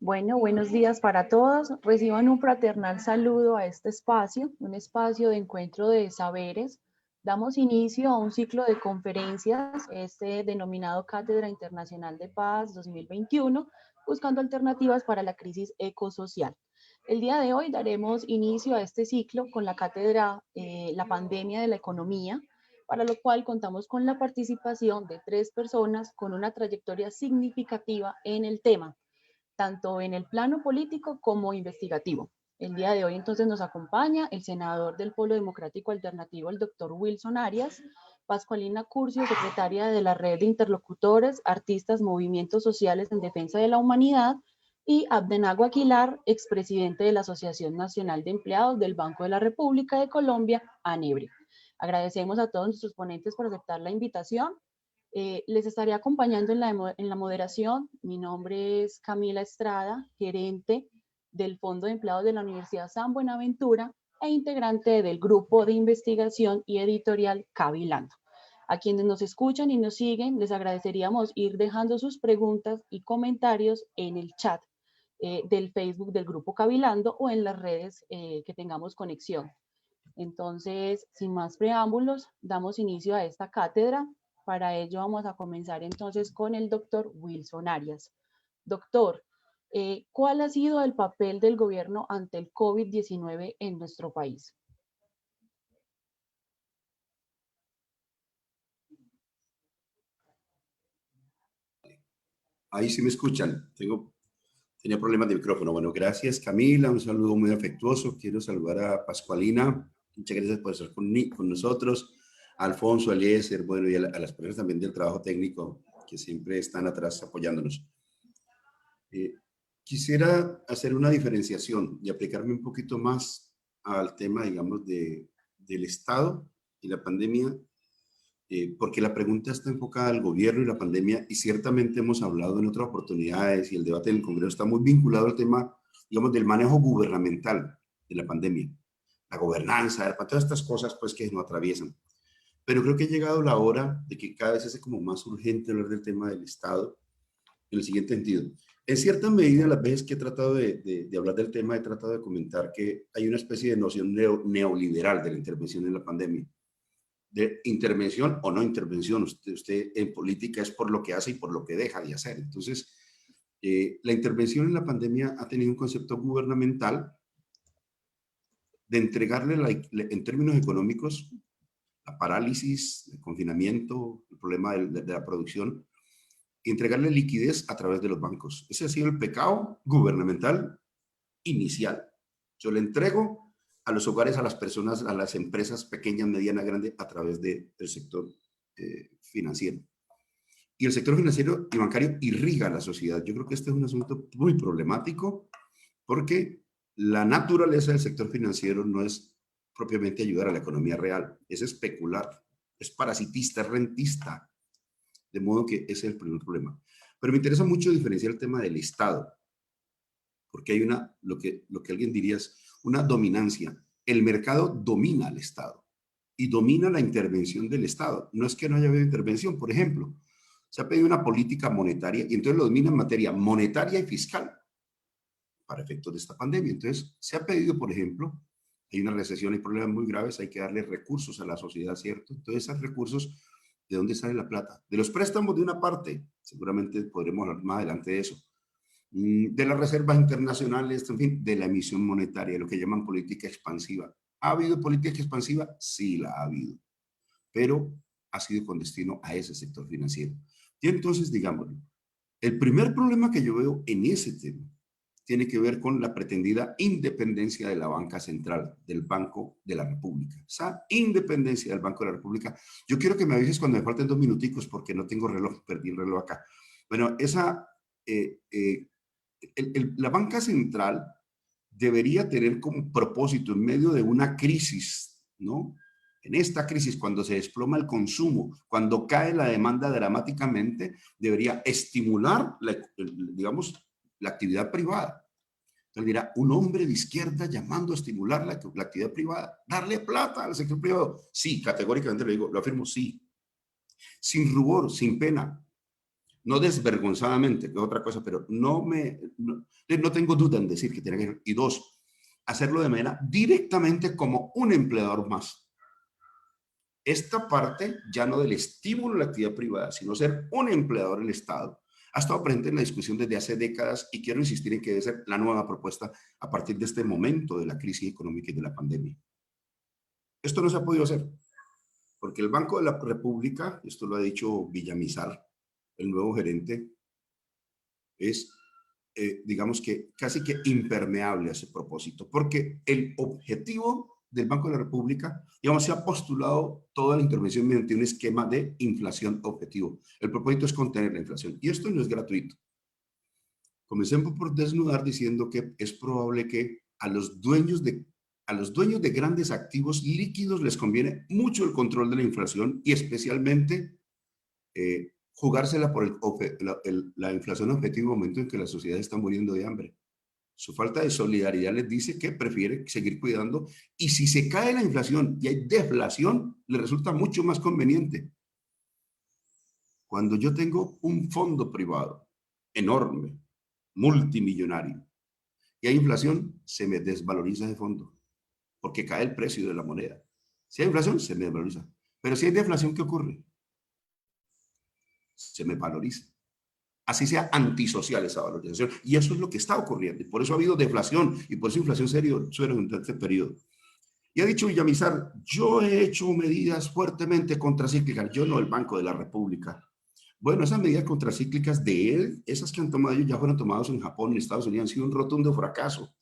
Bueno, buenos días para todos. Reciban un fraternal saludo a este espacio, un espacio de encuentro de saberes. Damos inicio a un ciclo de conferencias, denominado Cátedra Internacional de Paz 2021, buscando alternativas para la crisis ecosocial. El día de hoy daremos inicio a este ciclo con la cátedra La pandemia de la economía, para lo cual contamos con la participación de 3 personas con una trayectoria significativa en el tema, tanto en el plano político como investigativo. El día de hoy entonces nos acompaña el senador del Polo Democrático Alternativo, el doctor Wilson Arias, Pascualina Curcio, secretaria de la Red de Interlocutores, Artistas, Movimientos Sociales en Defensa de la Humanidad, y Abdenago Aguilar, expresidente de la Asociación Nacional de Empleados del Banco de la República de Colombia, ANEBRE. Agradecemos a todos nuestros ponentes por aceptar la invitación. Les estaré acompañando en la moderación. Mi nombre es Camila Estrada, gerente del Fondo de Empleados de la Universidad San Buenaventura e integrante del grupo de investigación y editorial Cavilando. A quienes nos escuchan y nos siguen, les agradeceríamos ir dejando sus preguntas y comentarios en el chat del Facebook del grupo Cavilando o en las redes que tengamos conexión. Entonces, sin más preámbulos, damos inicio a esta cátedra. Para ello vamos a comenzar entonces con el doctor Wilson Arias. Doctor, ¿cuál ha sido el papel del gobierno ante el COVID-19 en nuestro país? Ahí sí me escuchan. Tenía problemas de micrófono. Bueno, gracias Camila, un saludo muy afectuoso. Quiero saludar a Pascualina. Muchas gracias por estar con nosotros. A Alfonso, a Eliezer, bueno, y a las personas también del trabajo técnico que siempre están atrás apoyándonos. Quisiera hacer una diferenciación y aplicarme un poquito más al tema, digamos, del Estado y la pandemia, porque la pregunta está enfocada al gobierno y la pandemia, y ciertamente hemos hablado en otras oportunidades y el debate en el Congreso está muy vinculado al tema, digamos, del manejo gubernamental de la pandemia, la gobernanza, todas estas cosas pues que nos atraviesan. Pero creo que ha llegado la hora de que cada vez es como más urgente hablar del tema del Estado en el siguiente sentido. En cierta medida, las veces que he tratado de hablar del tema, he tratado de comentar que hay una especie de noción neoliberal de la intervención en la pandemia. De intervención o no intervención. Usted en política es por lo que hace y por lo que deja de hacer. Entonces, la intervención en la pandemia ha tenido un concepto gubernamental de entregarle, en términos económicos, la parálisis, el confinamiento, el problema de la producción, entregarle liquidez a través de los bancos. Ese ha sido el pecado gubernamental inicial. Yo le entrego a los hogares, a las personas, a las empresas pequeñas, medianas, grandes, a través del sector financiero. Y el sector financiero y bancario irriga a la sociedad. Yo creo que este es un asunto muy problemático porque la naturaleza del sector financiero no es propiamente ayudar a la economía real, es especular, es parasitista, es rentista. De modo que ese es el primer problema. Pero me interesa mucho diferenciar el tema del Estado, porque hay lo que alguien diría es una dominancia. El mercado domina al Estado y domina la intervención del Estado. No es que no haya habido intervención, por ejemplo, se ha pedido una política monetaria y entonces lo domina en materia monetaria y fiscal para efectos de esta pandemia. Entonces se ha pedido, por ejemplo, hay una recesión y problemas muy graves, hay que darle recursos a la sociedad, ¿cierto? Entonces esos recursos, ¿de dónde sale la plata? De los préstamos de una parte, seguramente podremos hablar más adelante de eso, de las reservas internacionales, en fin, de la emisión monetaria, lo que llaman política expansiva. ¿Ha habido política expansiva? Sí, la ha habido, pero ha sido con destino a ese sector financiero. Y entonces, digámoslo, el primer problema que yo veo en ese tema tiene que ver con la pretendida independencia de la banca central, del Banco de la República. Esa independencia del Banco de la República. Yo quiero que me avises cuando me falten 2 minuticos porque no tengo reloj, perdí el reloj acá. Bueno, la banca central debería tener como propósito en medio de una crisis, ¿no? En esta crisis, cuando se desploma el consumo, cuando cae la demanda dramáticamente, debería estimular, digamos, la actividad privada. Entonces dirá, un hombre de izquierda llamando a estimular la actividad privada, darle plata al sector privado. Sí, categóricamente lo digo, lo afirmo, sí. Sin rubor, sin pena, no desvergonzadamente, que es otra cosa, pero no tengo duda en decir que tiene que ser. Y dos, hacerlo de manera directamente como un empleador más. Esta parte ya no del estímulo a la actividad privada, sino ser un empleador del Estado, ha estado presente en la discusión desde hace décadas y quiero insistir en que debe ser la nueva propuesta a partir de este momento de la crisis económica y de la pandemia. Esto no se ha podido hacer porque el Banco de la República, esto lo ha dicho Villamizar, el nuevo gerente, es, digamos que casi que impermeable a ese propósito, porque el objetivo del Banco de la República, digamos, se ha postulado toda la intervención mediante un esquema de inflación objetivo. El propósito es contener la inflación y esto no es gratuito. Comencemos por desnudar diciendo que es probable que a los dueños de grandes activos líquidos les conviene mucho el control de la inflación y especialmente jugársela por la inflación objetivo en el momento en que la sociedad está muriendo de hambre. Su falta de solidaridad les dice que prefiere seguir cuidando y si se cae la inflación y hay deflación, le resulta mucho más conveniente. Cuando yo tengo un fondo privado enorme, multimillonario, y hay inflación, se me desvaloriza ese fondo, porque cae el precio de la moneda. Si hay inflación, se me desvaloriza. Pero si hay deflación, ¿qué ocurre? Se me valoriza. Así sea antisocial esa valorización. Y eso es lo que está ocurriendo. Y por eso ha habido deflación y por eso inflación seria durante este periodo. Y ha dicho Villamizar, yo he hecho medidas fuertemente contracíclicas. Yo no, el Banco de la República. Bueno, esas medidas contracíclicas de él, esas que han tomado ellos ya fueron tomadas en Japón, en Estados Unidos, han sido un rotundo fracaso.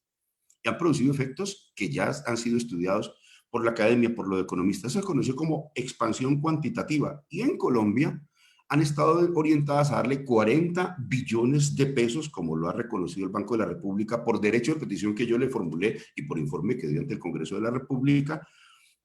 Y han producido efectos que ya han sido estudiados por la academia, por los economistas. Se conoció como expansión cuantitativa. Y en Colombia han estado orientadas a darle 40 billones de pesos, como lo ha reconocido el Banco de la República, por derecho de petición que yo le formulé y por informe que dio ante el Congreso de la República,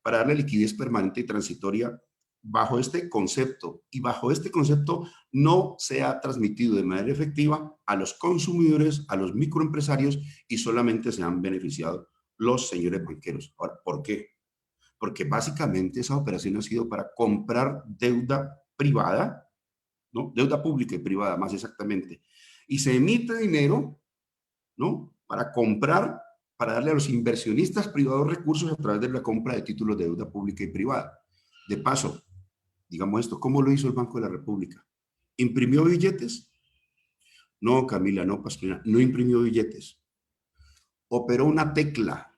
para darle liquidez permanente y transitoria bajo este concepto. Y bajo este concepto no se ha transmitido de manera efectiva a los consumidores, a los microempresarios y solamente se han beneficiado los señores banqueros. Ahora, ¿por qué? Porque básicamente esa operación ha sido para comprar deuda privada, ¿no? Deuda pública y privada, más exactamente. Y se emite dinero, ¿no? Para comprar, para darle a los inversionistas privados recursos a través de la compra de títulos de deuda pública y privada. De paso, digamos esto, ¿cómo lo hizo el Banco de la República? ¿Imprimió billetes? No, Camila, no, Pascuina, no imprimió billetes. Operó una tecla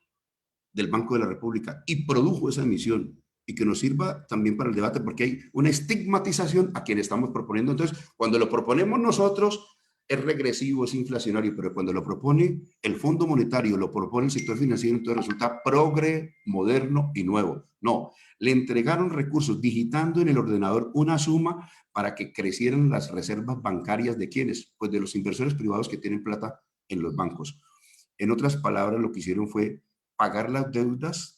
del Banco de la República y produjo esa emisión y que nos sirva también para el debate porque hay una estigmatización a quien estamos proponiendo. Entonces, cuando lo proponemos nosotros, es regresivo, es inflacionario, pero cuando lo propone el Fondo Monetario, lo propone el sector financiero, entonces resulta progre, moderno y nuevo. No, le entregaron recursos digitando en el ordenador una suma para que crecieran las reservas bancarias de quienes, pues de los inversores privados que tienen plata en los bancos. En otras palabras, lo que hicieron fue pagar las deudas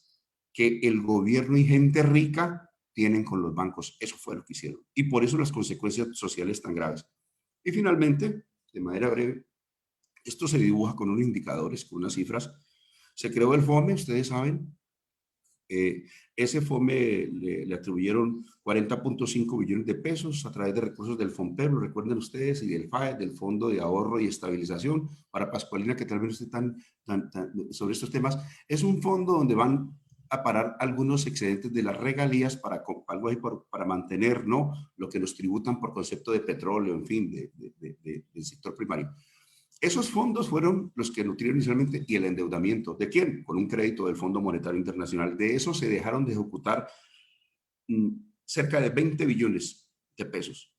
que el gobierno y gente rica tienen con los bancos. Eso fue lo que hicieron. Y por eso las consecuencias sociales tan graves. Y finalmente, de manera breve, esto se dibuja con unos indicadores, con unas cifras. Se creó el FOME, ustedes saben. Ese FOME le atribuyeron 40.5 billones de pesos a través de recursos del FOMPER, lo recuerden ustedes, y del FAE, del Fondo de Ahorro y Estabilización. Para Pascualina, que tal vez no esté tan sobre estos temas, es un fondo donde van a parar algunos excedentes de las regalías para algo ahí para mantener, ¿no?, lo que nos tributan por concepto de petróleo, en fin, del sector primario. Esos fondos fueron los que nutrieron inicialmente y el endeudamiento. ¿De quién? Con un crédito del Fondo Monetario Internacional. De eso se dejaron de ejecutar cerca de 20 billones de pesos.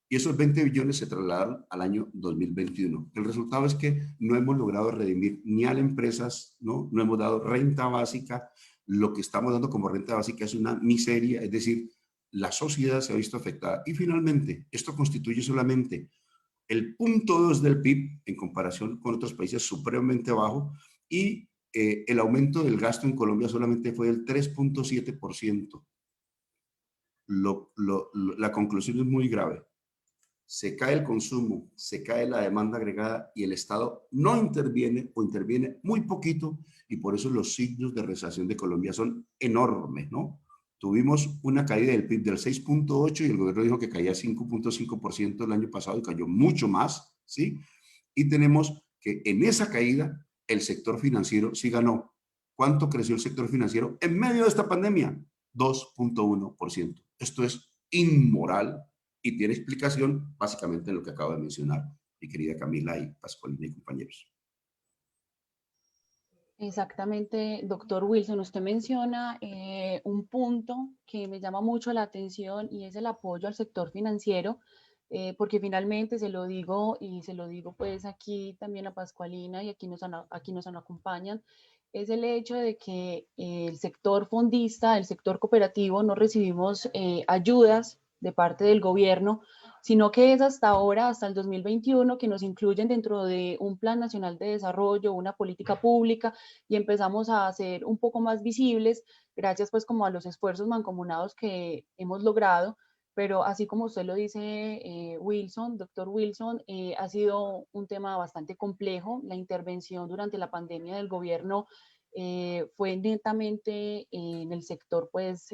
Y esos 20 billones se trasladaron al año 2021. El resultado es que no hemos logrado redimir ni a las empresas, ¿no? No hemos dado renta básica. Lo que estamos dando como renta básica es una miseria, es decir, la sociedad se ha visto afectada. Y finalmente, esto constituye solamente el 0.2 del PIB en comparación con otros países supremamente bajo y el aumento del gasto en Colombia solamente fue del 3.7%. La conclusión es muy grave. se cae el consumo, se cae la demanda agregada y el Estado no interviene o interviene muy poquito, y por eso los signos de recesión de Colombia son enormes, ¿no? Tuvimos una caída del PIB del 6.8 y el gobierno dijo que caía 5.5% el año pasado y cayó mucho más, ¿sí? Y tenemos que en esa caída el sector financiero sí ganó. ¿Cuánto creció el sector financiero en medio de esta pandemia? 2.1%. Esto es inmoral y tiene explicación básicamente en lo que acabo de mencionar, mi querida Camila y Pascualina y compañeros. Exactamente, doctor Wilson, usted menciona un punto que me llama mucho la atención y es el apoyo al sector financiero, porque finalmente se lo digo y se lo digo pues aquí también a Pascualina y aquí nos acompañan, es el hecho de que el sector fondista, el sector cooperativo, no recibimos ayudas de parte del gobierno, sino que es hasta ahora, hasta el 2021, que nos incluyen dentro de un Plan Nacional de Desarrollo, una política pública, y empezamos a ser un poco más visibles, gracias pues como a los esfuerzos mancomunados que hemos logrado, pero así como usted lo dice, Wilson, doctor Wilson, ha sido un tema bastante complejo. La intervención durante la pandemia del gobierno fue netamente en el sector pues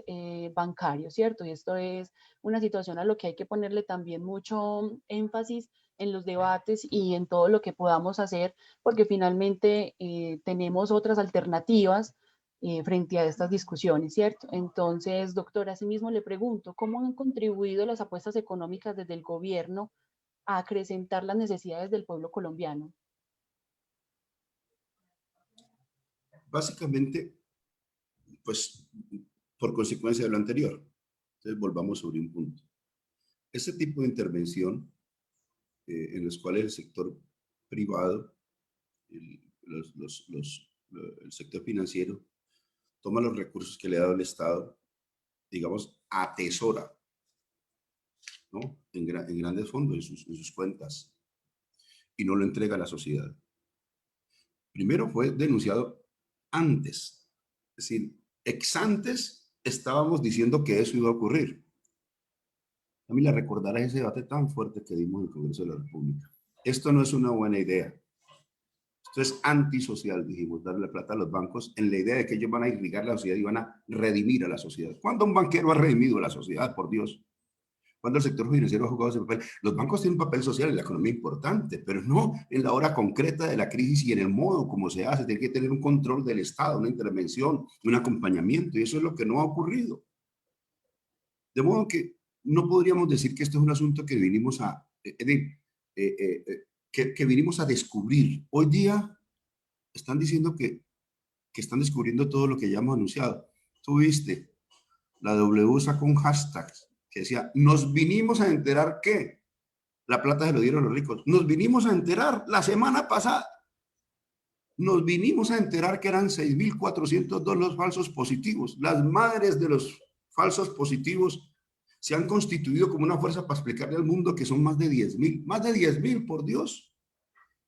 bancario, ¿cierto? Y esto es una situación a lo que hay que ponerle también mucho énfasis en los debates y en todo lo que podamos hacer, porque finalmente tenemos otras alternativas frente a estas discusiones, ¿cierto? Entonces, doctora, asimismo le pregunto, ¿cómo han contribuido las apuestas económicas desde el gobierno a acrecentar las necesidades del pueblo colombiano? Básicamente, pues, por consecuencia de lo anterior. Entonces, volvamos sobre un punto. Este tipo de intervención, en los cuales el sector privado, el, el sector financiero, toma los recursos que le ha dado el Estado, digamos, atesora, ¿no? En grandes fondos, en sus cuentas, y no lo entrega a la sociedad. Primero fue denunciado antes, es decir, ex antes estábamos diciendo que eso iba a ocurrir. A mí la recordará ese debate tan fuerte que dimos en el Congreso de la República. Esto no es una buena idea. Esto es antisocial, dijimos, darle plata a los bancos en la idea de que ellos van a irrigar la sociedad y van a redimir a la sociedad. ¿Cuándo un banquero ha redimido a la sociedad? Por Dios. Cuando el sector financiero ha jugado ese papel. Los bancos tienen un papel social en la economía importante, pero no en la hora concreta de la crisis y en el modo como se hace. Tiene que tener un control del Estado, una intervención, un acompañamiento, y eso es lo que no ha ocurrido. De modo que no podríamos decir que esto es un asunto que vinimos a, que vinimos a descubrir. Hoy día están diciendo que están descubriendo todo lo que ya hemos anunciado. Tú viste, la W sacó un hashtag que decía, nos vinimos a enterar que la plata se lo dieron los ricos. Nos vinimos a enterar la semana pasada. Nos vinimos a enterar que eran 6.402 los falsos positivos. Las madres de los falsos positivos se han constituido como una fuerza para explicarle al mundo que son más de 10.000. Más de 10.000, por Dios.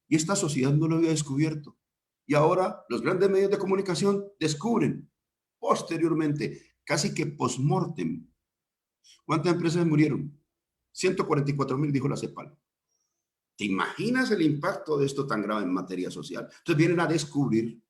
Y esta sociedad no lo había descubierto. Y ahora los grandes medios de comunicación descubren posteriormente, casi que post-mortem. ¿Cuántas empresas murieron? 144.000, dijo la CEPAL. ¿Te imaginas el impacto de esto tan grave en materia social? Entonces vienen a descubrir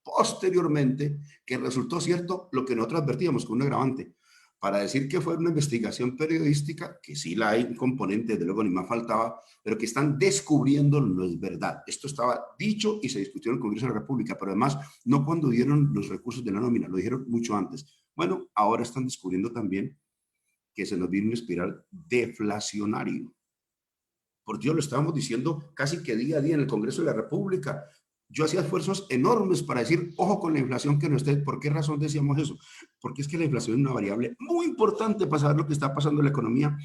posteriormente que resultó cierto lo que nosotros advertíamos con un agravante. Para decir que fue una investigación periodística, que sí la hay un componente, de luego ni más faltaba, pero que están descubriendo no es verdad. Esto estaba dicho y se discutió en el Congreso de la República, pero además no cuando dieron los recursos de la nómina, lo dijeron mucho antes. Bueno, ahora están descubriendo también que se nos viene una espiral deflacionario. Por Dios, lo estábamos diciendo casi que día a día en el Congreso de la República. Yo hacía esfuerzos enormes para decir, ojo con la inflación que no esté. ¿Por qué razón decíamos eso? Porque es que la inflación es una variable muy importante para saber lo que está pasando en la economía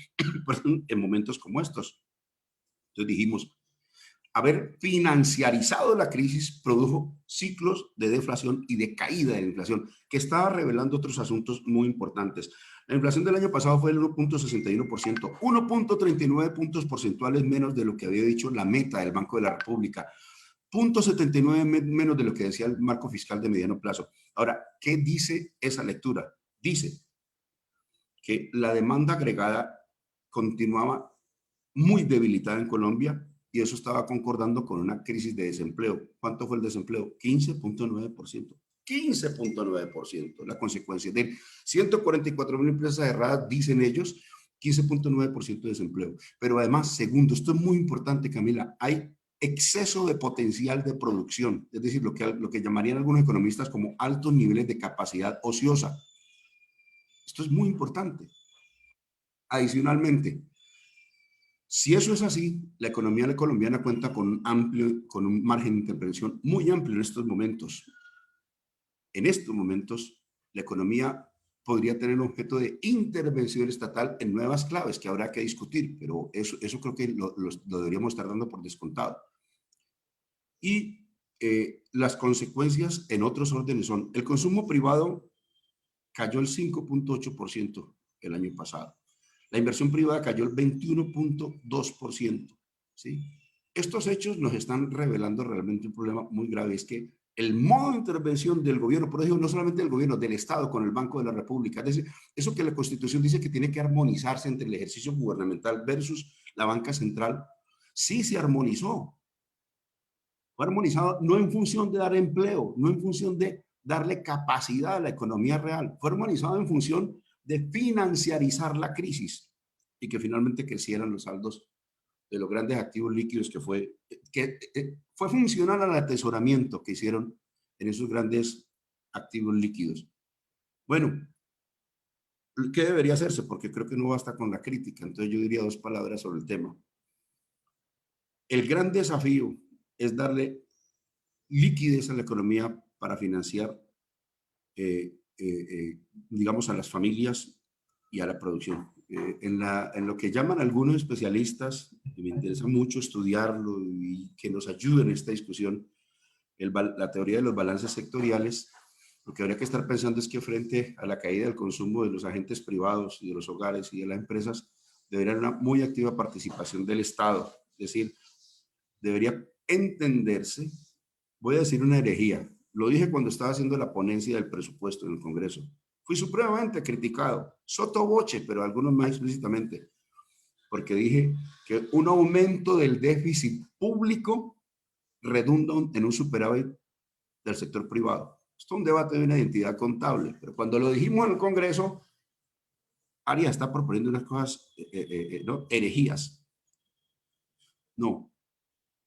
en momentos como estos. Entonces dijimos, haber financiarizado la crisis produjo ciclos de deflación y de caída de la inflación, que estaba revelando otros asuntos muy importantes. La inflación del año pasado fue el 1.61%, 1.39 puntos porcentuales menos de lo que había dicho la meta del Banco de la República, 0.79 menos de lo que decía el marco fiscal de mediano plazo. Ahora, ¿qué dice esa lectura? Dice que la demanda agregada continuaba muy debilitada en Colombia y eso estaba concordando con una crisis de desempleo. ¿Cuánto fue el desempleo? 15.9%. 15.9%, la consecuencia de 144.000 empresas cerradas, dicen ellos, 15.9% de desempleo. Pero además, segundo, esto es muy importante, Camila, hay exceso de potencial de producción, es decir, lo que llamarían algunos economistas como altos niveles de capacidad ociosa. Esto es muy importante. Adicionalmente, si eso es así, la economía colombiana cuenta con un margen de intervención muy amplio en estos momentos. En estos momentos, la economía podría tener un objeto de intervención estatal en nuevas claves que habrá que discutir, pero eso creo que lo deberíamos estar dando por descontado. Y las consecuencias en otros órdenes son, el consumo privado cayó el 5.8% el año pasado. La inversión privada cayó el 21.2%. ¿Sí? Estos hechos nos están revelando realmente un problema muy grave, es que el modo de intervención del gobierno, por ejemplo, no solamente del gobierno, del Estado con el Banco de la República, es decir, eso que la Constitución dice que tiene que armonizarse entre el ejercicio gubernamental versus la banca central, sí se armonizó. Fue armonizado no en función de dar empleo, no en función de darle capacidad a la economía real, fue armonizado en función de financiarizar la crisis y que finalmente crecieran los saldos de los grandes activos líquidos fue funcional al atesoramiento que hicieron en esos grandes activos líquidos. Bueno, ¿qué debería hacerse? Porque creo que no basta con la crítica, entonces yo diría dos palabras sobre el tema. El gran desafío es darle liquidez a la economía para financiar, digamos, a las familias y a la producción. En lo que llaman algunos especialistas, y me interesa mucho estudiarlo y que nos ayuden en esta discusión, la teoría de los balances sectoriales, lo que habría que estar pensando es que frente a la caída del consumo de los agentes privados y de los hogares y de las empresas, debería haber una muy activa participación del Estado. Es decir, debería entenderse, voy a decir una herejía, lo dije cuando estaba haciendo la ponencia del presupuesto en el Congreso, fui supremamente criticado, sotto voce, pero algunos más explícitamente, porque dije que un aumento del déficit público redunda en un superávit del sector privado. Esto es un debate de una identidad contable, pero cuando lo dijimos en el Congreso, Arias está proponiendo unas cosas, ¿no? Herejías. No,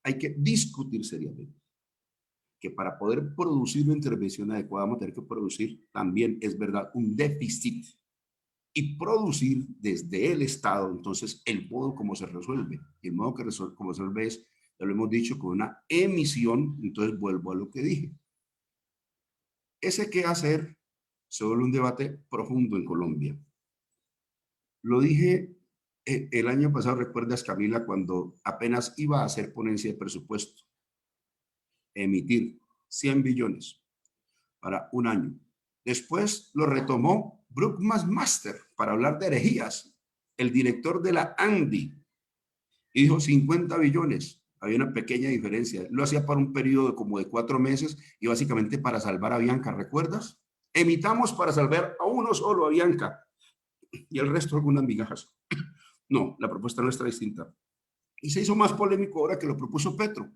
hay que discutir seriamente que para poder producir una intervención adecuada vamos a tener que producir también, es verdad, un déficit y producir desde el Estado, entonces, el modo como se resuelve. Y el modo como se resuelve es, ya lo hemos dicho, con una emisión, entonces vuelvo a lo que dije. Ese qué hacer se vuelve un debate profundo en Colombia. Lo dije el año pasado, recuerdas, Camila, cuando apenas iba a hacer ponencia de presupuesto, emitir 100 billones para un año. Después lo retomó Brookmaster para hablar de herejías, el director de la ANDI, y dijo 50 billones. Había una pequeña diferencia. Lo hacía para un periodo como de 4 meses y básicamente para salvar a Bianca, ¿recuerdas? Emitamos para salvar a uno solo, a Bianca, y el resto algunas migajas. No, la propuesta nuestra es distinta. Y se hizo más polémico ahora que lo propuso Petro,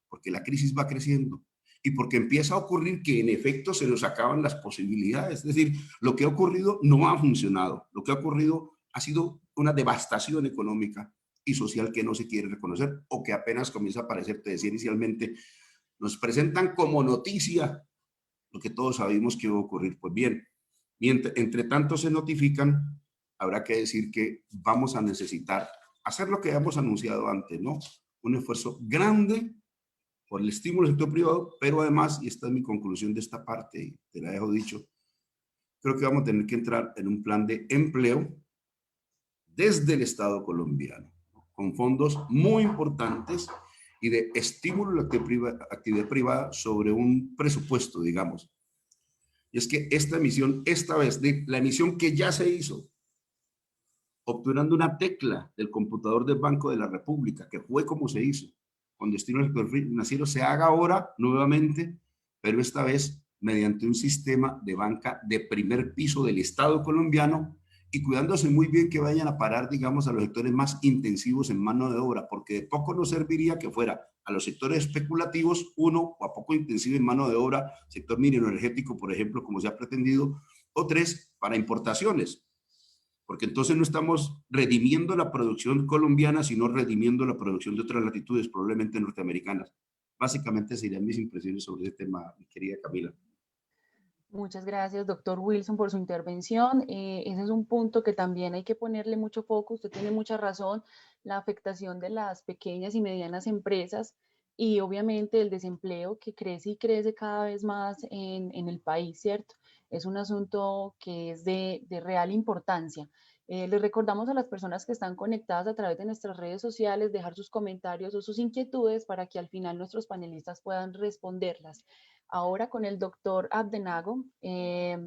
porque la crisis va creciendo y porque empieza a ocurrir que en efecto se nos acaban las posibilidades. Es decir, lo que ha ocurrido no ha funcionado. Lo que ha ocurrido ha sido una devastación económica y social que no se quiere reconocer o que apenas comienza a aparecer. Te decía inicialmente, nos presentan como noticia lo que todos sabíamos que iba a ocurrir. Pues bien, entre tanto se notifican, habrá que decir que vamos a necesitar hacer lo que hemos anunciado antes, ¿no? Un esfuerzo grande por el estímulo del sector privado, pero además, y esta es mi conclusión de esta parte, y te la dejo dicho, creo que vamos a tener que entrar en un plan de empleo desde el Estado colombiano, con fondos muy importantes y de estímulo a la actividad privada sobre un presupuesto, digamos. Y es que esta emisión, esta vez, de la emisión que ya se hizo, obturando una tecla del computador del Banco de la República, que fue como se hizo, con destino al sector financiero, se haga ahora nuevamente, pero esta vez mediante un sistema de banca de primer piso del Estado colombiano y cuidándose muy bien que vayan a parar, digamos, a los sectores más intensivos en mano de obra, porque de poco nos serviría que fuera a los sectores especulativos, uno, o a poco intensivo en mano de obra, sector minero energético, por ejemplo, como se ha pretendido, o tres, para importaciones, porque entonces no estamos redimiendo la producción colombiana, sino redimiendo la producción de otras latitudes, probablemente norteamericanas. Básicamente serían mis impresiones sobre este tema, mi querida Camila. Muchas gracias, doctor Wilson, por su intervención. Ese es un punto que también hay que ponerle mucho foco. Usted tiene mucha razón, la afectación de las pequeñas y medianas empresas y obviamente el desempleo que crece y crece cada vez más en el país, ¿cierto? Es un asunto que es de real importancia. Les recordamos a las personas que están conectadas a través de nuestras redes sociales dejar sus comentarios o sus inquietudes para que al final nuestros panelistas puedan responderlas. Ahora con el doctor Abdenago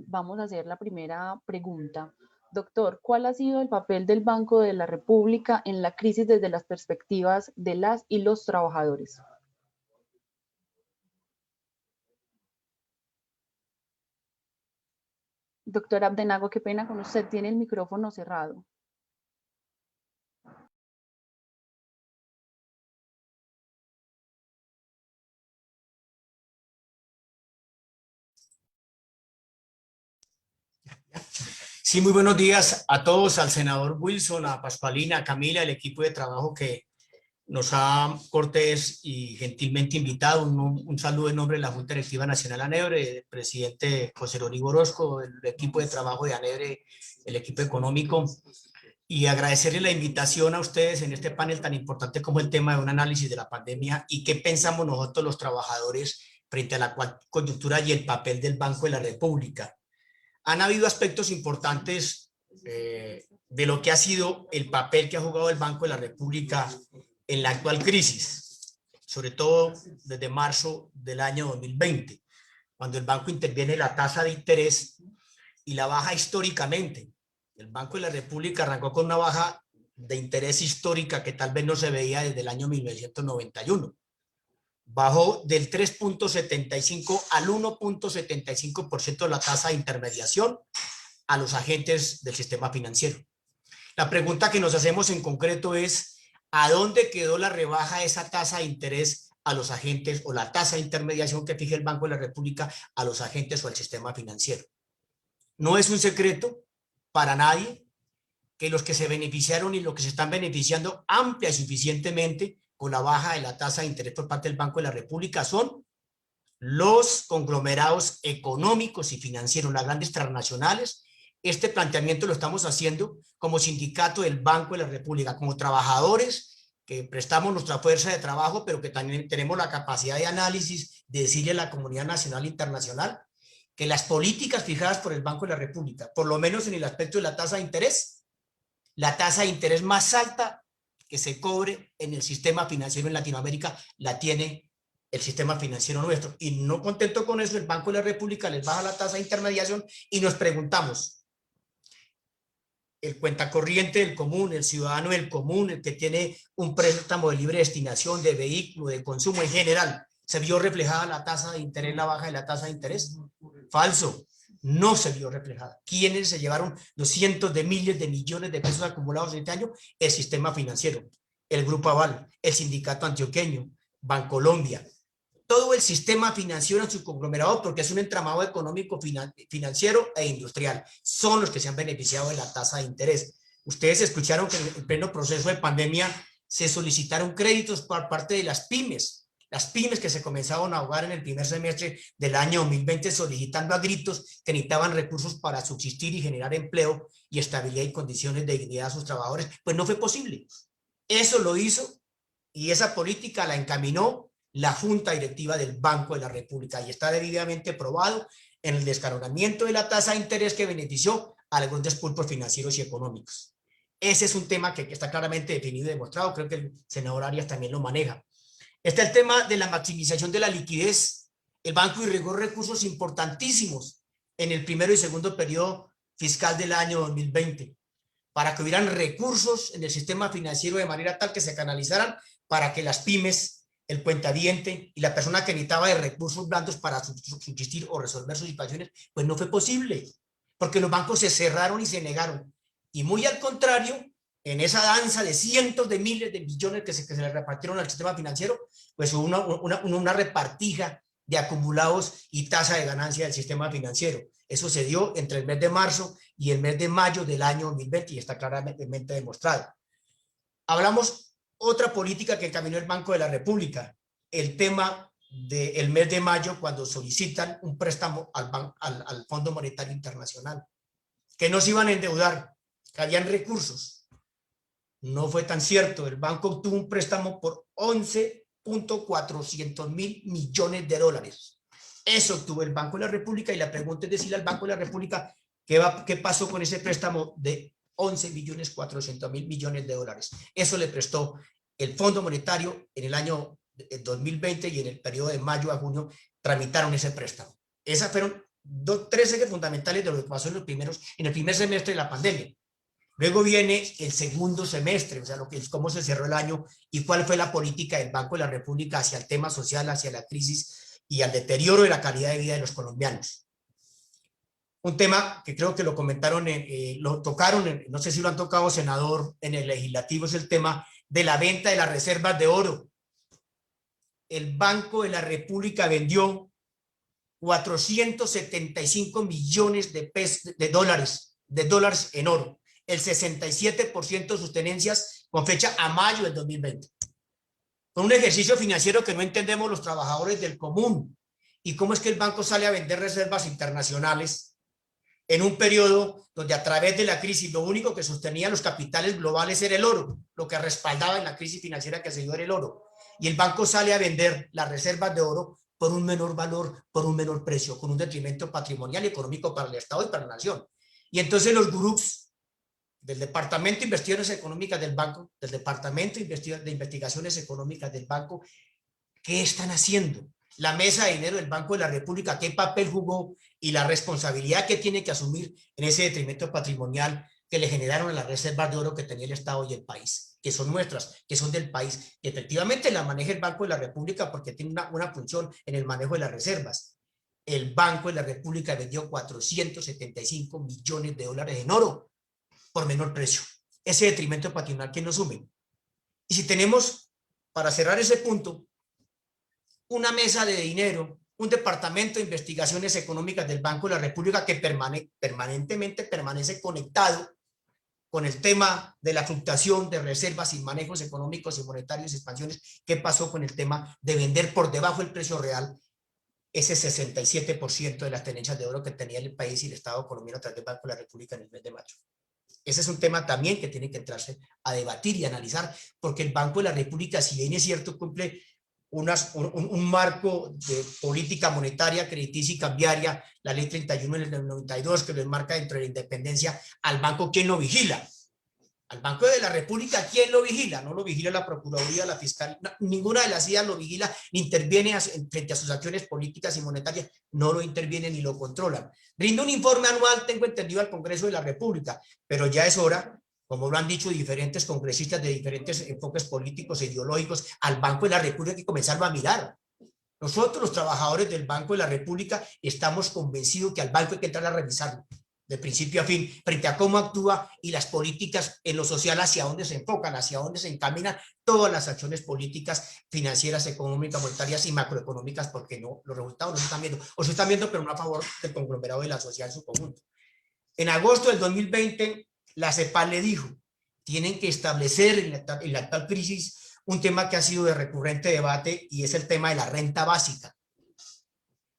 vamos a hacer la primera pregunta. Doctor, ¿cuál ha sido el papel del Banco de la República en la crisis desde las perspectivas de las y los trabajadores? Doctor Abdenago, qué pena con usted, tiene el micrófono cerrado. Sí, muy buenos días a todos, al senador Wilson, a Pascualina, a Camila, el equipo de trabajo que nos ha cortés y gentilmente invitado. Un saludo en nombre de la Junta Directiva Nacional ANEBRE, el presidente José Rodrigo Orozco, el equipo de trabajo de ANEBRE, el equipo económico, y agradecerle la invitación a ustedes en este panel tan importante como el tema de un análisis de la pandemia y qué pensamos nosotros los trabajadores frente a la coyuntura y el papel del Banco de la República. Han habido aspectos importantes de lo que ha sido el papel que ha jugado el Banco de la República en la actual crisis, sobre todo desde marzo del año 2020, cuando el banco interviene la tasa de interés y la baja históricamente. El Banco de la República arrancó con una baja de interés histórica que tal vez no se veía desde el año 1991. Bajó del 3.75 al 1.75% de la tasa de intermediación a los agentes del sistema financiero. La pregunta que nos hacemos en concreto es, ¿a dónde quedó la rebaja de esa tasa de interés a los agentes o la tasa de intermediación que fija el Banco de la República a los agentes o al sistema financiero? No es un secreto para nadie que los que se beneficiaron y los que se están beneficiando amplia y suficientemente con la baja de la tasa de interés por parte del Banco de la República son los conglomerados económicos y financieros, las grandes transnacionales. Este planteamiento lo estamos haciendo como sindicato del Banco de la República, como trabajadores que prestamos nuestra fuerza de trabajo, pero que también tenemos la capacidad de análisis de decirle a la comunidad nacional e internacional que las políticas fijadas por el Banco de la República, por lo menos en el aspecto de la tasa de interés, la tasa de interés más alta que se cobre en el sistema financiero en Latinoamérica la tiene el sistema financiero nuestro. Y no contento con eso, el Banco de la República les baja la tasa de intermediación y nos preguntamos, el cuentacorriente del común, el ciudadano del común, el que tiene un préstamo de libre destinación, de vehículo, de consumo en general, ¿se vio reflejada la tasa de interés, la baja de la tasa de interés? Falso. No se vio reflejada. ¿Quiénes se llevaron los cientos de miles de millones de pesos acumulados en este año? El sistema financiero, el Grupo Aval, el Sindicato Antioqueño, Bancolombia, todo el sistema financiero en su conglomerado, porque es un entramado económico, financiero e industrial. Son los que se han beneficiado de la tasa de interés. Ustedes escucharon que en pleno proceso de pandemia se solicitaron créditos por parte de las pymes que se comenzaron a ahogar en el primer semestre del año 2020 solicitando a gritos que necesitaban recursos para subsistir y generar empleo y estabilidad y condiciones de dignidad a sus trabajadores, pues no fue posible. Eso lo hizo y esa política la encaminó la Junta Directiva del Banco de la República y está debidamente probado en el descaronamiento de la tasa de interés que benefició a los grandes pulpos financieros y económicos. Ese es un tema que está claramente definido y demostrado, creo que el senador Arias también lo maneja. Está el tema de la maximización de la liquidez. El banco irrigó recursos importantísimos en el primero y segundo periodo fiscal del año 2020 para que hubieran recursos en el sistema financiero de manera tal que se canalizaran para que las pymes, el cuentaviente y la persona que necesitaba de recursos blandos para subsistir o resolver sus situaciones, pues no fue posible, porque los bancos se cerraron y se negaron. Y muy al contrario, en esa danza de cientos de miles de millones que se le repartieron al sistema financiero, pues hubo una repartija de acumulados y tasa de ganancia del sistema financiero. Eso se dio entre el mes de marzo y el mes de mayo del año 2020 y está claramente demostrado. Hablamos otra política que encaminó el Banco de la República, el tema del mes de mayo cuando solicitan un préstamo al Fondo Monetario Internacional, que no se iban a endeudar, que habían recursos. No fue tan cierto. El banco obtuvo un préstamo por 11.400 mil millones de dólares. Eso obtuvo el Banco de la República y la pregunta es decirle al Banco de la República qué pasó con ese préstamo de 11.400.000 millones de dólares. Eso le prestó el Fondo Monetario en el año 2020 y en el periodo de mayo a junio tramitaron ese préstamo. Esas fueron tres ejes fundamentales de lo que pasó en el primer semestre de la pandemia. Luego viene el segundo semestre, o sea, cómo se cerró el año y cuál fue la política del Banco de la República hacia el tema social, hacia la crisis y al deterioro de la calidad de vida de los colombianos. Un tema que creo que lo comentaron, lo tocaron, no sé si lo han tocado, senador, en el legislativo, es el tema de la venta de las reservas de oro. El Banco de la República vendió 475 millones de dólares en oro, el 67% de sus tenencias con fecha a mayo del 2020. Con un ejercicio financiero que no entendemos los trabajadores del común. ¿Y cómo es que el banco sale a vender reservas internacionales en un periodo donde a través de la crisis lo único que sostenía los capitales globales era el oro? Lo que respaldaba en la crisis financiera que se dio era el oro. Y el banco sale a vender las reservas de oro por un menor valor, por un menor precio, con un detrimento patrimonial y económico para el Estado y para la nación. Y entonces los gurús del Departamento de Investigaciones Económicas del banco, del Departamento de Investigaciones Económicas del banco, ¿qué están haciendo? La mesa de dinero del Banco de la República, ¿qué papel jugó? Y la responsabilidad que tiene que asumir en ese detrimento patrimonial que le generaron a las reservas de oro que tenía el Estado y el país, que son nuestras, que son del país, que efectivamente la maneja el Banco de la República porque tiene una función en el manejo de las reservas. El Banco de la República vendió 475 millones de dólares en oro por menor precio. Ese detrimento patrimonial que nos sumen. Y si tenemos, para cerrar ese punto, una mesa de dinero, un departamento de investigaciones económicas del Banco de la República que permanentemente permanece conectado con el tema de la fluctuación de reservas y manejos económicos y monetarios y expansiones. ¿Qué pasó con el tema de vender por debajo del precio real ese 67% de las tenencias de oro que tenía el país y el Estado colombiano a través del Banco de la República en el mes de mayo? Ese es un tema también que tiene que entrarse a debatir y analizar, porque el Banco de la República, si bien es cierto, cumple un marco de política monetaria, crediticia y cambiaria, la ley 31 del 92 que lo enmarca dentro de la independencia. Al banco, ¿quién lo vigila? Al Banco de la República, ¿quién lo vigila? No lo vigila la Procuraduría, la Fiscal, no, ninguna de las IAS lo vigila, ni interviene frente a sus acciones políticas y monetarias, no lo intervienen ni lo controlan. Rinde un informe anual, tengo entendido, al Congreso de la República, pero ya es hora, como lo han dicho diferentes congresistas de diferentes enfoques políticos e ideológicos, al Banco de la República hay que comenzarlo a mirar. Nosotros, los trabajadores del Banco de la República, estamos convencidos que al banco hay que entrar a revisarlo de principio a fin, frente a cómo actúa y las políticas en lo social, hacia dónde se enfocan, hacia dónde se encaminan todas las acciones políticas, financieras, económicas, monetarias y macroeconómicas, porque no, los resultados no se están viendo, o se están viendo, pero no a favor del conglomerado de la sociedad en su conjunto. En agosto del 2020, la CEPAL le dijo, tienen que establecer en la actual crisis un tema que ha sido de recurrente debate y es el tema de la renta básica.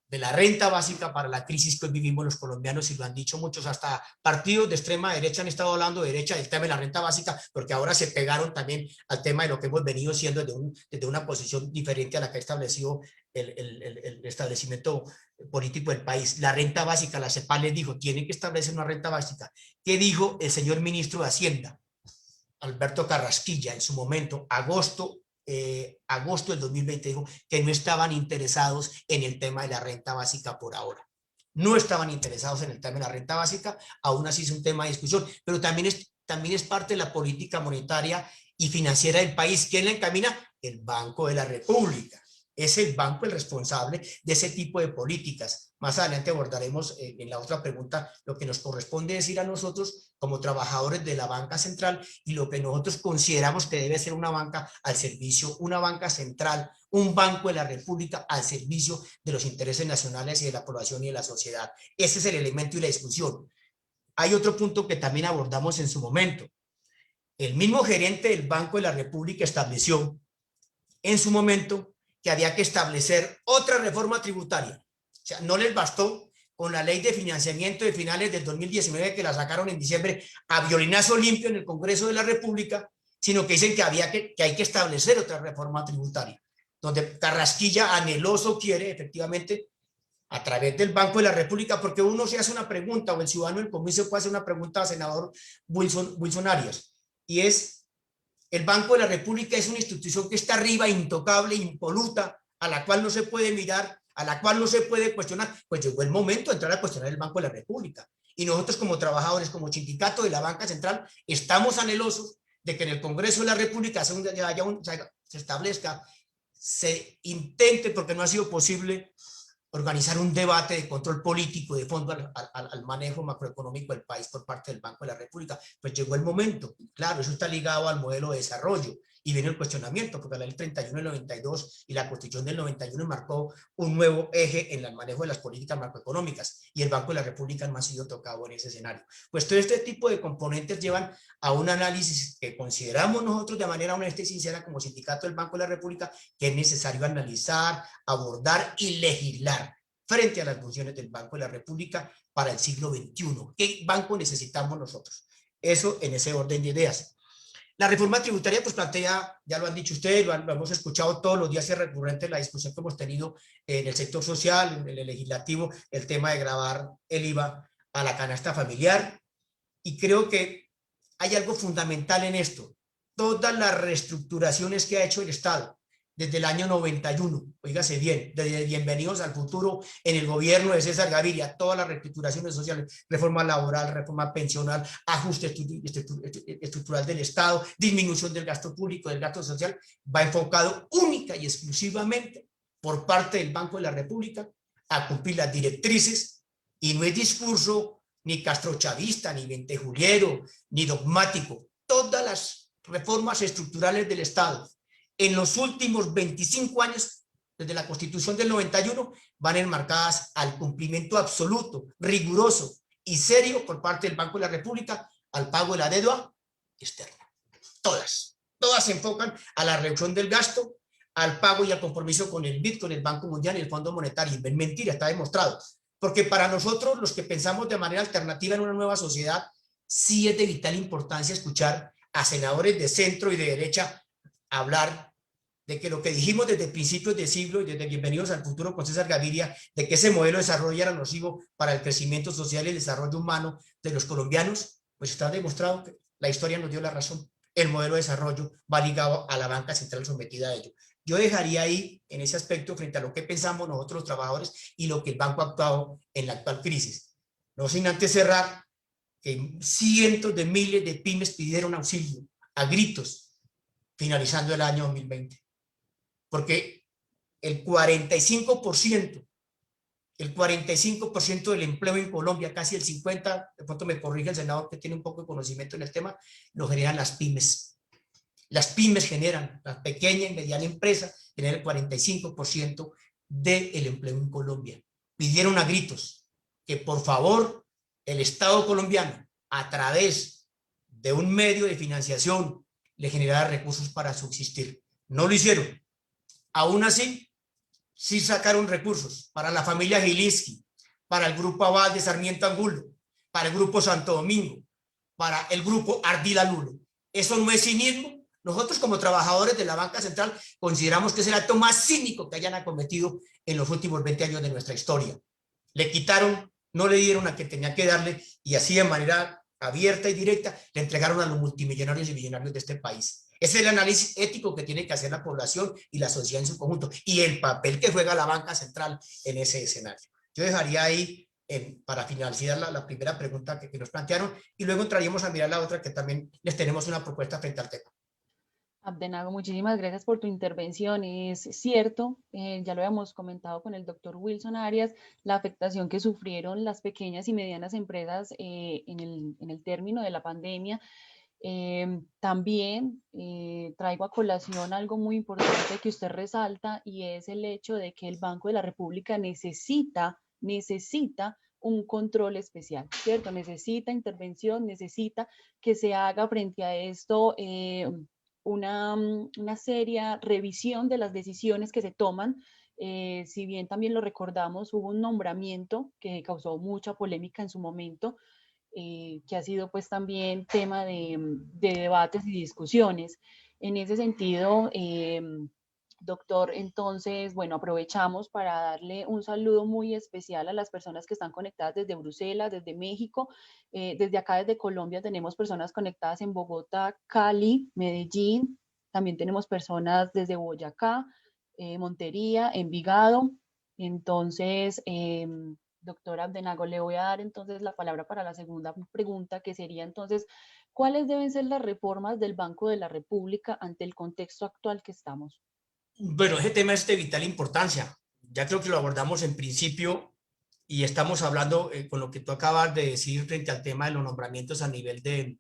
De la renta básica para la crisis que hoy vivimos los colombianos, y lo han dicho muchos, hasta partidos de extrema derecha han estado hablando de derecha del tema de la renta básica, porque ahora se pegaron también al tema de lo que hemos venido siendo desde una posición diferente a la que ha establecido el establecimiento político del país. La renta básica, la CEPAL les dijo, tienen que establecer una renta básica. ¿Qué dijo el señor ministro de Hacienda, Alberto Carrasquilla, en su momento, agosto del 2020, dijo que no estaban interesados en el tema de la renta básica por ahora? No estaban interesados en el tema de la renta básica, aún así es un tema de discusión, pero también es parte de la política monetaria y financiera del país. ¿Quién la encamina? El Banco de la República. Es el banco el responsable de ese tipo de políticas. Más adelante abordaremos en la otra pregunta lo que nos corresponde decir a nosotros como trabajadores de la banca central y lo que nosotros consideramos que debe ser una banca al servicio, una banca central, un banco de la República al servicio de los intereses nacionales y de la población y de la sociedad. Ese es el elemento y la discusión. Hay otro punto que también abordamos en su momento. El mismo gerente del Banco de la República estableció en su momento que había que establecer otra reforma tributaria. O sea, no les bastó con la ley de financiamiento de finales del 2019 que la sacaron en diciembre a violinazo limpio en el Congreso de la República, sino que dicen que hay que establecer otra reforma tributaria, donde Carrasquilla anheloso quiere efectivamente a través del Banco de la República, porque uno se hace una pregunta, o el ciudadano del comicio puede hacer una pregunta al senador Wilson Arias, y es: el Banco de la República es una institución que está arriba, intocable, impoluta, a la cual no se puede mirar, a la cual no se puede cuestionar. Pues llegó el momento de entrar a cuestionar el Banco de la República. Y nosotros como trabajadores, como sindicato de la banca central, estamos anhelosos de que en el Congreso de la República se establezca, se intente, porque no ha sido posible, organizar un debate de control político de fondo al manejo macroeconómico del país por parte del Banco de la República. Pues llegó el momento. Claro, eso está ligado al modelo de desarrollo y viene el cuestionamiento, porque la ley 31 del 92 y la Constitución del 91 marcó un nuevo eje en el manejo de las políticas macroeconómicas y el Banco de la República no ha sido tocado en ese escenario. Pues todo este tipo de componentes llevan a un análisis que consideramos nosotros de manera honesta y sincera como sindicato del Banco de la República que es necesario analizar, abordar y legislar frente a las funciones del Banco de la República para el siglo XXI. ¿Qué banco necesitamos nosotros? Eso en ese orden de ideas. La reforma tributaria pues plantea, ya lo han dicho ustedes, lo hemos escuchado todos los días, es recurrente la discusión que hemos tenido en el sector social, en el legislativo, el tema de gravar el IVA a la canasta familiar, y creo que hay algo fundamental en esto. Todas las reestructuraciones que ha hecho el Estado desde el año 91, oígase bien, desde Bienvenidos al Futuro en el gobierno de César Gaviria, todas las reestructuraciones sociales, reforma laboral, reforma pensional, ajuste estructural del Estado, disminución del gasto público, del gasto social, va enfocado única y exclusivamente por parte del Banco de la República a cumplir las directrices, y no es discurso ni castrochavista, ni ventejuliero, ni dogmático. Todas las reformas estructurales del Estado en los últimos 25 años, desde la Constitución del 91, van enmarcadas al cumplimiento absoluto, riguroso y serio por parte del Banco de la República al pago de la deuda externa. Todas se enfocan a la reducción del gasto, al pago y al compromiso con el BID, con el Banco Mundial y el Fondo Monetario. Es mentira, está demostrado. Porque para nosotros, los que pensamos de manera alternativa en una nueva sociedad, sí es de vital importancia escuchar a senadores de centro y de derecha hablar de que lo que dijimos desde principios de siglo y desde Bienvenidos al Futuro con César Gaviria, de que ese modelo de desarrollo era nocivo para el crecimiento social y el desarrollo humano de los colombianos, pues está demostrado que la historia nos dio la razón. El modelo de desarrollo va ligado a la banca central sometida a ello. Yo dejaría ahí, en ese aspecto, frente a lo que pensamos nosotros los trabajadores y lo que el banco ha actuado en la actual crisis. No sin antes cerrar, que cientos de miles de pymes pidieron auxilio a gritos finalizando el año 2020. Porque el 45% del empleo en Colombia, casi el 50%, de pronto me corrige el senador que tiene un poco de conocimiento en el tema, lo generan las pymes. Las pymes generan, la pequeña y mediana empresa genera el 45% del empleo en Colombia. Pidieron a gritos que por favor el Estado colombiano, a través de un medio de financiación, le generara recursos para subsistir. No lo hicieron. Aún así, sí sacaron recursos para la familia Gilinski, para el Grupo Aval de Sarmiento Angulo, para el Grupo Santo Domingo, para el Grupo Ardila Lulo. ¿Eso no es cinismo? Nosotros como trabajadores de la banca central consideramos que es el acto más cínico que hayan acometido en los últimos 20 años de nuestra historia. Le quitaron, no le dieron a quien tenía que darle, y así de manera abierta y directa le entregaron a los multimillonarios y millonarios de este país. Ese es el análisis ético que tiene que hacer la población y la sociedad en su conjunto, y el papel que juega la banca central en ese escenario. Yo dejaría ahí, para finalizar la primera pregunta que nos plantearon, y luego entraríamos a mirar la otra, que también les tenemos una propuesta frente al tema. Abdenago, muchísimas gracias por tu intervención. Es cierto, ya lo habíamos comentado con el doctor Wilson Arias, la afectación que sufrieron las pequeñas y medianas empresas en el término de la pandemia. También traigo a colación algo muy importante que usted resalta y es el hecho de que el Banco de la República necesita un control especial, ¿cierto? Necesita intervención, necesita que se haga frente a esto una seria revisión de las decisiones que se toman. Si bien también lo recordamos, hubo un nombramiento que causó mucha polémica en su momento, que ha sido pues también tema de debates y discusiones. En ese sentido, doctor, entonces, bueno, aprovechamos para darle un saludo muy especial a las personas que están conectadas desde Bruselas, desde México, desde acá, desde Colombia, tenemos personas conectadas en Bogotá, Cali, Medellín, también tenemos personas desde Boyacá, Montería, Envigado. Entonces, doctora Abdenago, le voy a dar entonces la palabra para la segunda pregunta, que sería entonces, ¿cuáles deben ser las reformas del Banco de la República ante el contexto actual que estamos? Bueno, ese tema es de vital importancia. Ya creo que lo abordamos en principio y estamos hablando con lo que tú acabas de decir frente al tema de los nombramientos a nivel de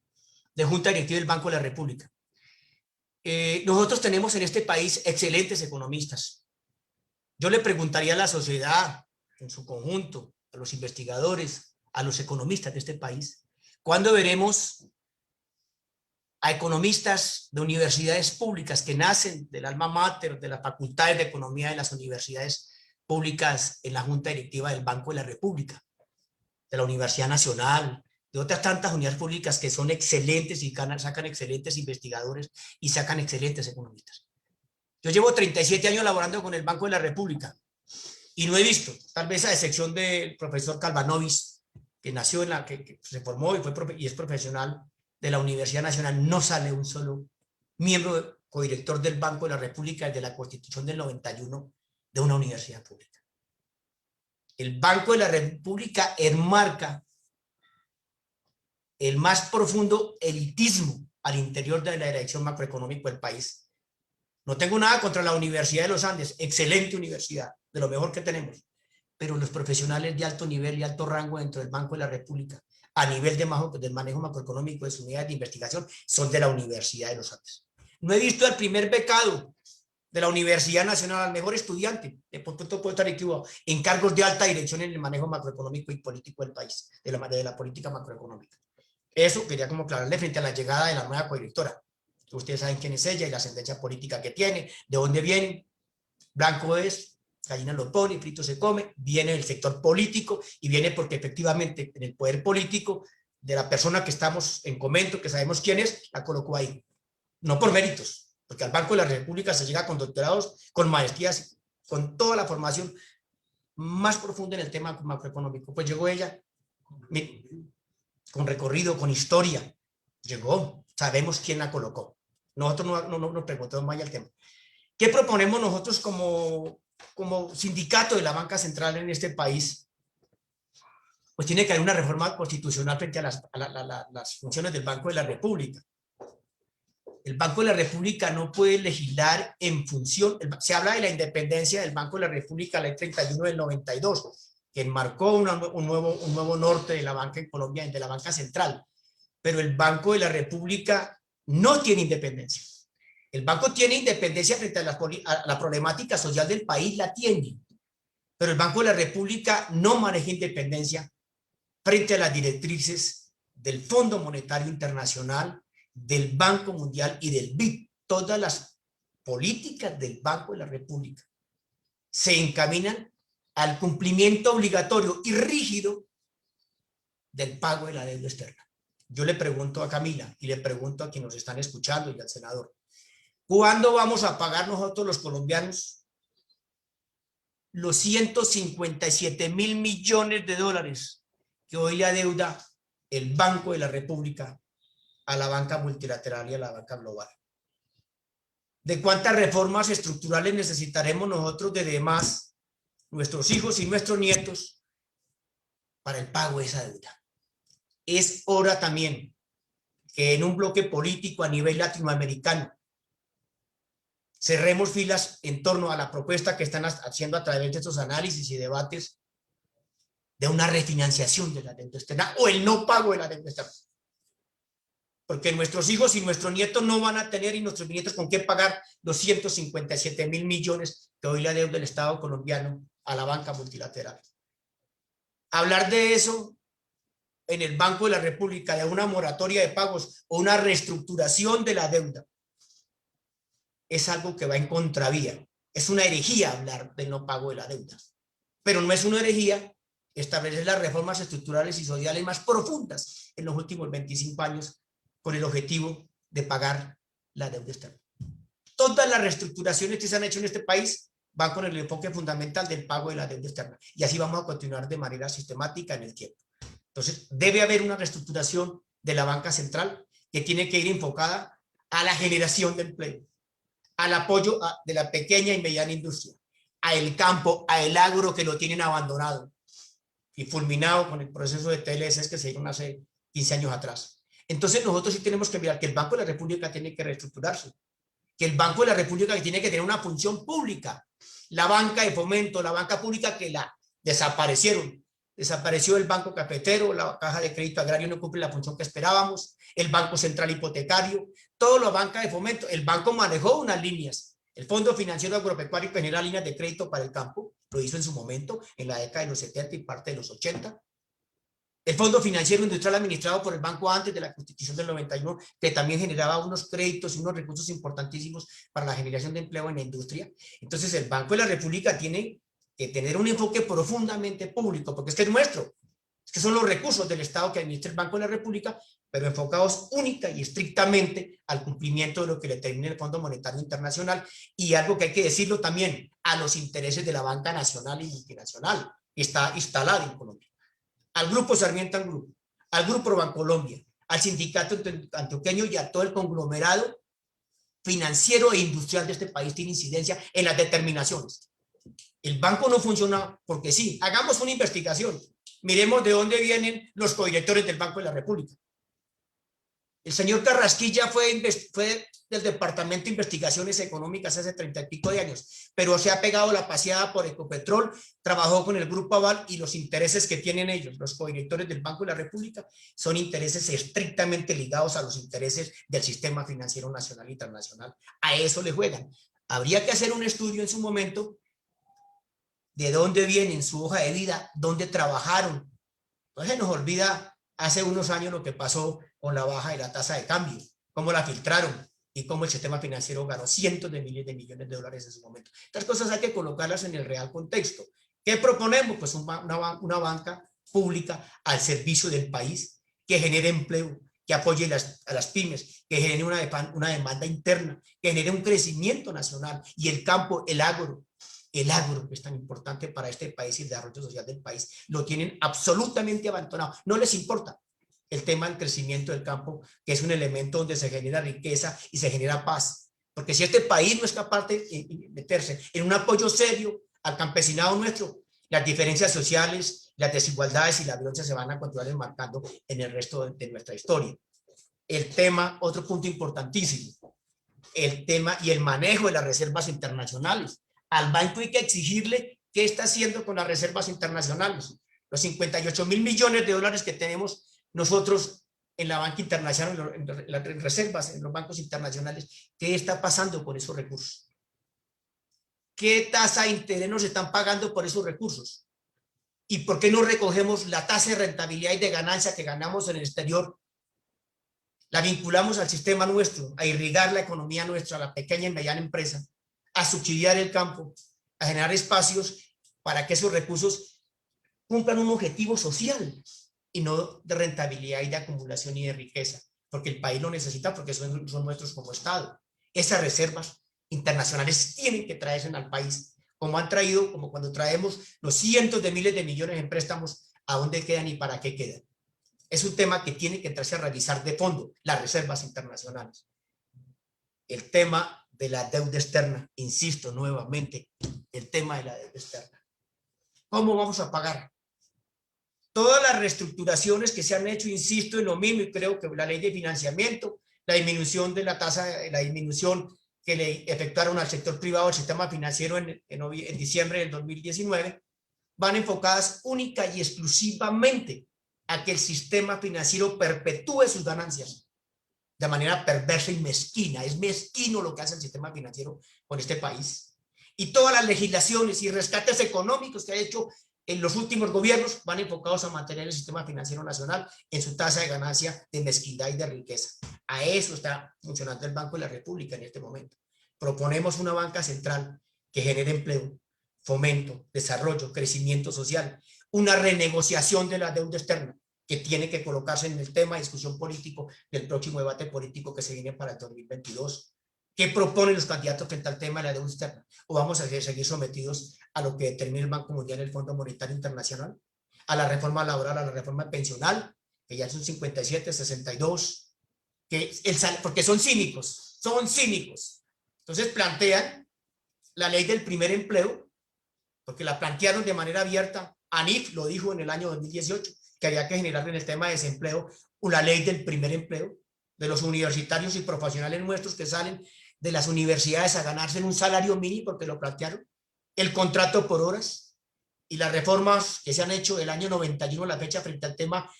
Junta Directiva del Banco de la República. Nosotros tenemos en este país excelentes economistas. Yo le preguntaría a la sociedad en su conjunto, a los investigadores, a los economistas de este país, ¿cuándo veremos a economistas de universidades públicas que nacen del alma mater, de las facultades de economía de las universidades públicas en la Junta Directiva del Banco de la República, de la Universidad Nacional, de otras tantas unidades públicas que son excelentes y sacan excelentes investigadores y sacan excelentes economistas? Yo llevo 37 años laborando con el Banco de la República y no he visto, tal vez a excepción del profesor Calvanovis, que nació en que se formó y es profesional de la Universidad Nacional, no sale un solo miembro codirector del Banco de la República desde la Constitución del 91 de una universidad pública. El Banco de la República enmarca el más profundo elitismo al interior de la dirección macroeconómica del país. No tengo nada contra la Universidad de los Andes, excelente universidad, de lo mejor que tenemos, pero los profesionales de alto nivel y alto rango dentro del Banco de la República, a nivel del manejo macroeconómico de sus unidades de investigación, son de la Universidad de los Andes. No he visto al primer becado de la Universidad Nacional, al mejor estudiante, puedo estar equivocado, en cargos de alta dirección en el manejo macroeconómico y político del país, de la política macroeconómica. Eso quería como aclararle frente a la llegada de la nueva codirectora. Ustedes saben quién es ella y la ascendencia política que tiene, de dónde viene. Blanco es, gallina lo pone, frito se come, viene del sector político y viene porque efectivamente en el poder político de la persona que estamos en comento, que sabemos quién es, la colocó ahí. No por méritos, porque al Banco de la República se llega con doctorados, con maestrías, con toda la formación más profunda en el tema macroeconómico. Pues llegó ella con recorrido, con historia. Llegó, sabemos quién la colocó. Nosotros no nos preguntamos más al tema. ¿Qué proponemos nosotros como sindicato de la banca central en este país? Pues tiene que haber una reforma constitucional frente a las funciones del Banco de la República. El Banco de la República no puede legislar en función, se habla de la independencia del Banco de la República, la ley 31 del 92, que enmarcó un nuevo norte de la banca en Colombia, de la banca central, pero el Banco de la República no tiene independencia. El banco tiene independencia frente a la problemática social del país, la tiene, pero el Banco de la República no maneja independencia frente a las directrices del Fondo Monetario Internacional, del Banco Mundial y del BID. Todas las políticas del Banco de la República se encaminan al cumplimiento obligatorio y rígido del pago de la deuda externa. Yo le pregunto a Camila y le pregunto a quienes nos están escuchando y al senador, ¿cuándo vamos a pagar nosotros los colombianos los 157.000 millones de dólares que hoy le adeuda el Banco de la República a la banca multilateral y a la banca global? ¿De cuántas reformas estructurales necesitaremos nosotros de demás, nuestros hijos y nuestros nietos, para el pago de esa deuda? Es hora también que en un bloque político a nivel latinoamericano cerremos filas en torno a la propuesta que están haciendo a través de estos análisis y debates de una refinanciación de la deuda externa o el no pago de la deuda externa. Porque nuestros hijos y nuestros nietos no van a tener, y nuestros nietos, con qué pagar los 157.000 millones que hoy le deuda el Estado colombiano a la banca multilateral. Hablar de eso en el Banco de la República, de una moratoria de pagos o una reestructuración de la deuda, es algo que va en contravía. Es una herejía hablar del no pago de la deuda. Pero no es una herejía establecer las reformas estructurales y sociales más profundas en los últimos 25 años con el objetivo de pagar la deuda externa. Todas las reestructuraciones que se han hecho en este país van con el enfoque fundamental del pago de la deuda externa. Y así vamos a continuar de manera sistemática en el tiempo. Entonces, debe haber una reestructuración de la banca central que tiene que ir enfocada a la generación de empleo, al apoyo de la pequeña y mediana industria, al campo, al agro que lo tienen abandonado y fulminado con el proceso de TLS que se dieron hace 15 años atrás. Entonces nosotros sí tenemos que mirar que el Banco de la República tiene que reestructurarse, que el Banco de la República tiene que tener una función pública. La banca de fomento, la banca pública que la desaparecieron. Desapareció el Banco Cafetero, la Caja de Crédito Agrario no cumple la función que esperábamos, el Banco Central Hipotecario, toda la banca de fomento. El banco manejó unas líneas. El Fondo Financiero Agropecuario que genera líneas de crédito para el campo, lo hizo en su momento, en la década de los 70 y parte de los 80. El Fondo Financiero Industrial administrado por el banco antes de la Constitución del 91, que también generaba unos créditos y unos recursos importantísimos para la generación de empleo en la industria. Entonces el Banco de la República tiene que tener un enfoque profundamente público, porque es que es nuestro, es que son los recursos del Estado que administra el Banco de la República, pero enfocados única y estrictamente al cumplimiento de lo que le determina el Fondo Monetario Internacional, y algo que hay que decirlo también, a los intereses de la banca nacional y multinacional, que está instalada en Colombia. Al Grupo Sarmiento Group, al Grupo Bancolombia, al Sindicato Antioqueño y a todo el conglomerado financiero e industrial de este país tiene incidencia en las determinaciones. El banco no funciona porque sí. Hagamos una investigación. Miremos de dónde vienen los codirectores del Banco de la República. El señor Carrasquilla fue del Departamento de Investigaciones Económicas hace 30 y pico de años, pero se ha pegado la paseada por Ecopetrol, trabajó con el Grupo Aval y los intereses que tienen ellos, los codirectores del Banco de la República, son intereses estrictamente ligados a los intereses del sistema financiero nacional e internacional. A eso le juegan. Habría que hacer un estudio en su momento de dónde vienen, su hoja de vida, dónde trabajaron. Entonces nos olvida hace unos años lo que pasó con la baja de la tasa de cambio, cómo la filtraron y cómo el sistema financiero ganó cientos de miles de millones de dólares en su momento. Estas cosas hay que colocarlas en el real contexto. ¿Qué proponemos? Pues una banca pública al servicio del país, que genere empleo, que apoye a las pymes, que genere una demanda interna, que genere un crecimiento nacional, y el campo, el agro que es tan importante para este país y el desarrollo social del país, lo tienen absolutamente abandonado. No les importa el tema del crecimiento del campo, que es un elemento donde se genera riqueza y se genera paz. Porque si este país no es capaz de meterse en un apoyo serio al campesinado nuestro, las diferencias sociales, las desigualdades y la violencia se van a continuar enmarcando en el resto de nuestra historia. El tema, otro punto importantísimo, el tema y el manejo de las reservas internacionales. Al banco hay que exigirle qué está haciendo con las reservas internacionales. Los 58.000 millones de dólares que tenemos nosotros en la banca internacional, en las reservas, en los bancos internacionales, ¿qué está pasando con esos recursos? ¿Qué tasa de interés nos están pagando por esos recursos? ¿Y por qué no recogemos la tasa de rentabilidad y de ganancia que ganamos en el exterior? La vinculamos al sistema nuestro, a irrigar la economía nuestra, a la pequeña y mediana empresa, a subsidiar el campo, a generar espacios para que esos recursos cumplan un objetivo social y no de rentabilidad y de acumulación y de riqueza, porque el país lo necesita, porque son nuestros como Estado. Esas reservas internacionales tienen que traerse al país, como han traído, como cuando traemos los cientos de miles de millones en préstamos, ¿a dónde quedan y para qué quedan? Es un tema que tiene que entrarse a revisar de fondo, las reservas internacionales. El tema de la deuda externa, insisto nuevamente, el tema de la deuda externa. ¿Cómo vamos a pagar? Todas las reestructuraciones que se han hecho, insisto en lo mismo, y creo que la ley de financiamiento, la disminución de la tasa, la disminución que le efectuaron al sector privado del sistema financiero en diciembre del 2019 van enfocadas única y exclusivamente a que el sistema financiero perpetúe sus ganancias de manera perversa y mezquina. Es mezquino lo que hace el sistema financiero con este país. Y todas las legislaciones y rescates económicos que ha hecho en los últimos gobiernos van enfocados a mantener el sistema financiero nacional en su tasa de ganancia de mezquindad y de riqueza. A eso está funcionando el Banco de la República en este momento. Proponemos una banca central que genere empleo, fomento, desarrollo, crecimiento social, una renegociación de la deuda externa que tiene que colocarse en el tema de discusión político del próximo debate político que se viene para el 2022. ¿Qué proponen los candidatos frente al tema de la deuda externa? ¿O vamos a seguir sometidos a lo que determina el Banco Mundial y el Fondo Monetario Internacional? A la reforma laboral, a la reforma pensional, que ya son 57, 62, porque son cínicos, Entonces plantean la ley del primer empleo, porque la plantearon de manera abierta. ANIF lo dijo en el año 2018, que había que generar en el tema de desempleo una ley del primer empleo de los universitarios y profesionales nuestros que salen de las universidades a ganarse en un salario mínimo, porque lo plantearon, el contrato por horas y las reformas que se han hecho del año 91 a la fecha frente al tema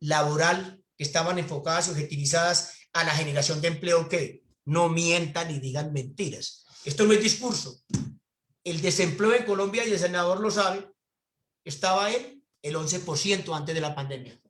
laboral, que estaban enfocadas y objetivizadas a la generación de empleo, que no mientan y digan mentiras. Esto no es discurso. El desempleo en Colombia, y el senador lo sabe, estaba en el 11% antes de la pandemia.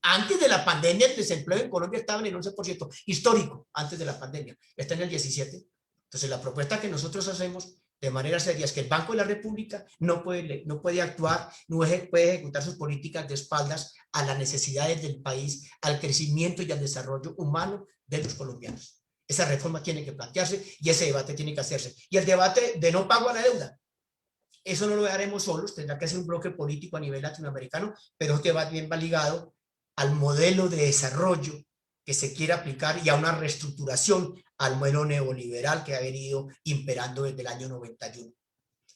Antes de la pandemia, el desempleo en Colombia estaba en el 11%, histórico, antes de la pandemia. Está en el 17%. Entonces, la propuesta que nosotros hacemos de manera seria es que el Banco de la República no puede actuar, no puede ejecutar sus políticas de espaldas a las necesidades del país, al crecimiento y al desarrollo humano de los colombianos. Esa reforma tiene que plantearse y ese debate tiene que hacerse. Y el debate de no pago a la deuda, eso no lo haremos solos, tendrá que ser un bloque político a nivel latinoamericano, pero este debate va ligado al modelo de desarrollo que se quiere aplicar y a una reestructuración al modelo neoliberal que ha venido imperando desde el año 91.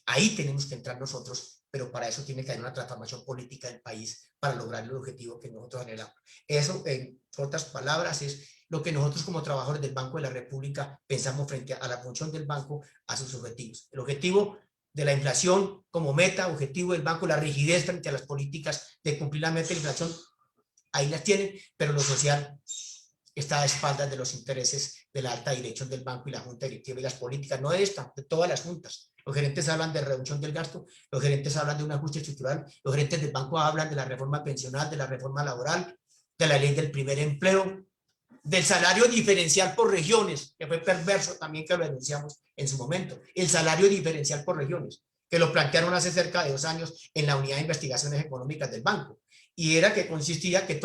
Ahí tenemos que entrar nosotros, pero para eso tiene que haber una transformación política del país para lograr el objetivo que nosotros anhelamos. Eso, en otras palabras, es lo que nosotros como trabajadores del Banco de la República pensamos frente a la función del banco, a sus objetivos. El objetivo de la inflación como meta, objetivo del banco, la rigidez frente a las políticas de cumplir la meta de inflación, ahí las tienen, pero lo social está a espaldas de los intereses de la alta dirección del banco y la junta directiva y las políticas, no de esta, de todas las juntas. Los gerentes hablan de reducción del gasto, los gerentes hablan de un ajuste estructural, los gerentes del banco hablan de la reforma pensional, de la reforma laboral, de la ley del primer empleo, del salario diferencial por regiones, que fue perverso también, que lo denunciamos en su momento, el salario diferencial por regiones, que lo plantearon hace cerca de 2 años en la unidad de investigaciones económicas del banco. Y era que consistía, que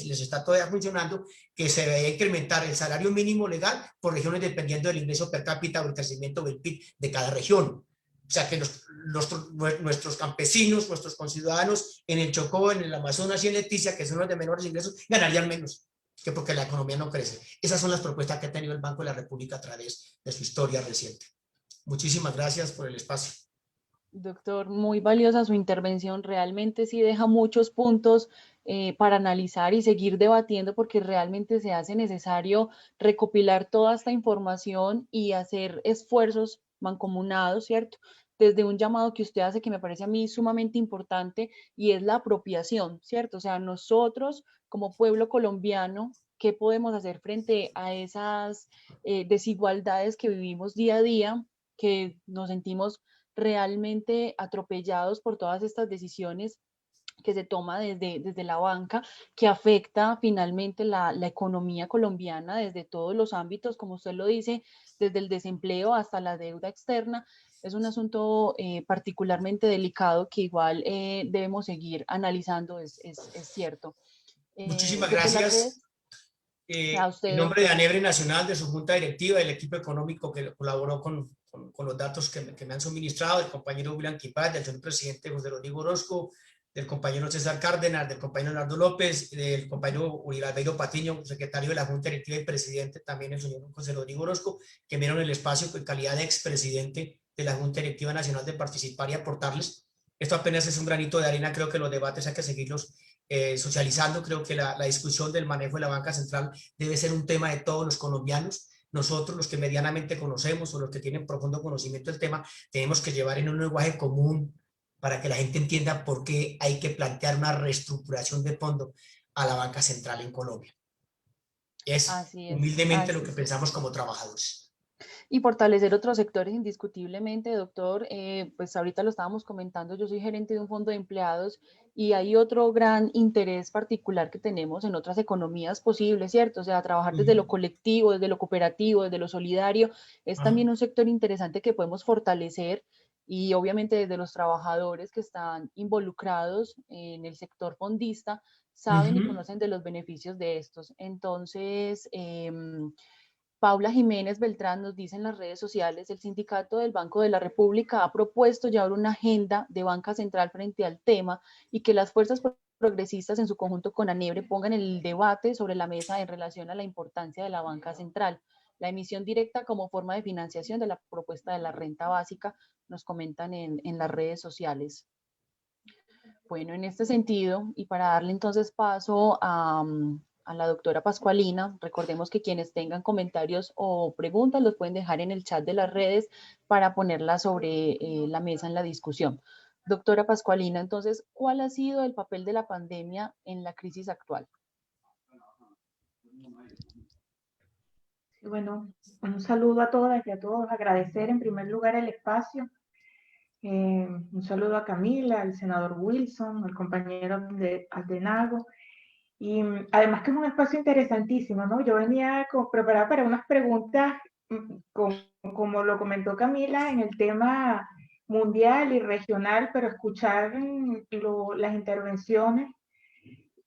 les está todavía funcionando, que se debe incrementar el salario mínimo legal por regiones dependiendo del ingreso per cápita o el crecimiento del PIB de cada región. O sea, que nuestros campesinos, nuestros conciudadanos en el Chocó, en el Amazonas y en Leticia, que son los de menores ingresos, ganarían menos, que porque la economía no crece. Esas son las propuestas que ha tenido el Banco de la República a través de su historia reciente. Muchísimas gracias por el espacio. Doctor, muy valiosa su intervención, realmente sí deja muchos puntos para analizar y seguir debatiendo, porque realmente se hace necesario recopilar toda esta información y hacer esfuerzos mancomunados, ¿cierto? Desde un llamado que usted hace que me parece a mí sumamente importante, y es la apropiación, ¿cierto? O sea, nosotros como pueblo colombiano, ¿qué podemos hacer frente a esas desigualdades que vivimos día a día, que nos sentimos realmente atropellados por todas estas decisiones que se toma desde la banca, que afecta finalmente la economía colombiana desde todos los ámbitos, como usted lo dice, desde el desempleo hasta la deuda externa? Es un asunto particularmente delicado que igual debemos seguir analizando, es cierto. Muchísimas Desde las gracias. redes, a usted, En nombre de doctor. ANEBRE Nacional, de su junta directiva, del equipo económico que colaboró con los datos que me han suministrado, del compañero William Quipaz, del señor presidente José Rodrigo Orozco, del compañero César Cárdenas, del compañero Leonardo López, del compañero Uribe Albeiro Patiño, secretario de la junta directiva y presidente también, el señor José Rodrigo Orozco, que vieron el espacio en calidad de expresidente de la Junta Directiva Nacional, de participar y aportarles. Esto apenas es un granito de arena. Creo que los debates hay que seguirlos socializando. Creo que la discusión del manejo de la banca central debe ser un tema de todos los colombianos. nosotros, los que medianamente conocemos o los que tienen profundo conocimiento del tema, tenemos que llevar en un lenguaje común para que la gente entienda por qué hay que plantear una reestructuración de fondo a la banca central en Colombia. Es Así es, humildemente lo así que es. pensamos como trabajadores. Y fortalecer otros sectores indiscutiblemente, doctor. Pues ahorita lo estábamos comentando, yo soy gerente de un fondo de empleados y hay otro gran interés particular que tenemos en otras economías posibles, ¿cierto? O sea, trabajar desde lo colectivo, desde lo cooperativo, desde lo solidario, es también un sector interesante que podemos fortalecer y obviamente desde los trabajadores que están involucrados en el sector fondista saben y conocen de los beneficios de estos. Entonces, Paula Jiménez Beltrán nos dice en las redes sociales, el Sindicato del Banco de la República ha propuesto llevar una agenda de banca central frente al tema y que las fuerzas progresistas en su conjunto con ANEBRE pongan el debate sobre la mesa en relación a la importancia de la banca central. La emisión directa como forma de financiación de la propuesta de la renta básica, nos comentan en las redes sociales. Bueno, en este sentido, y para darle entonces paso a la doctora Pascualina, recordemos que quienes tengan comentarios o preguntas los pueden dejar en el chat de las redes para ponerlas sobre la mesa en la discusión. Doctora Pascualina, entonces, ¿cuál ha sido el papel de la pandemia en la crisis actual? Bueno, un saludo a todas y a todos, agradecer en primer lugar el espacio. Un saludo a Camila, al senador Wilson, al compañero de Aldenago, y además que es un espacio interesantísimo, ¿no? Yo venía preparada para unas preguntas, como lo comentó Camila, en el tema mundial y regional, pero escuchar las intervenciones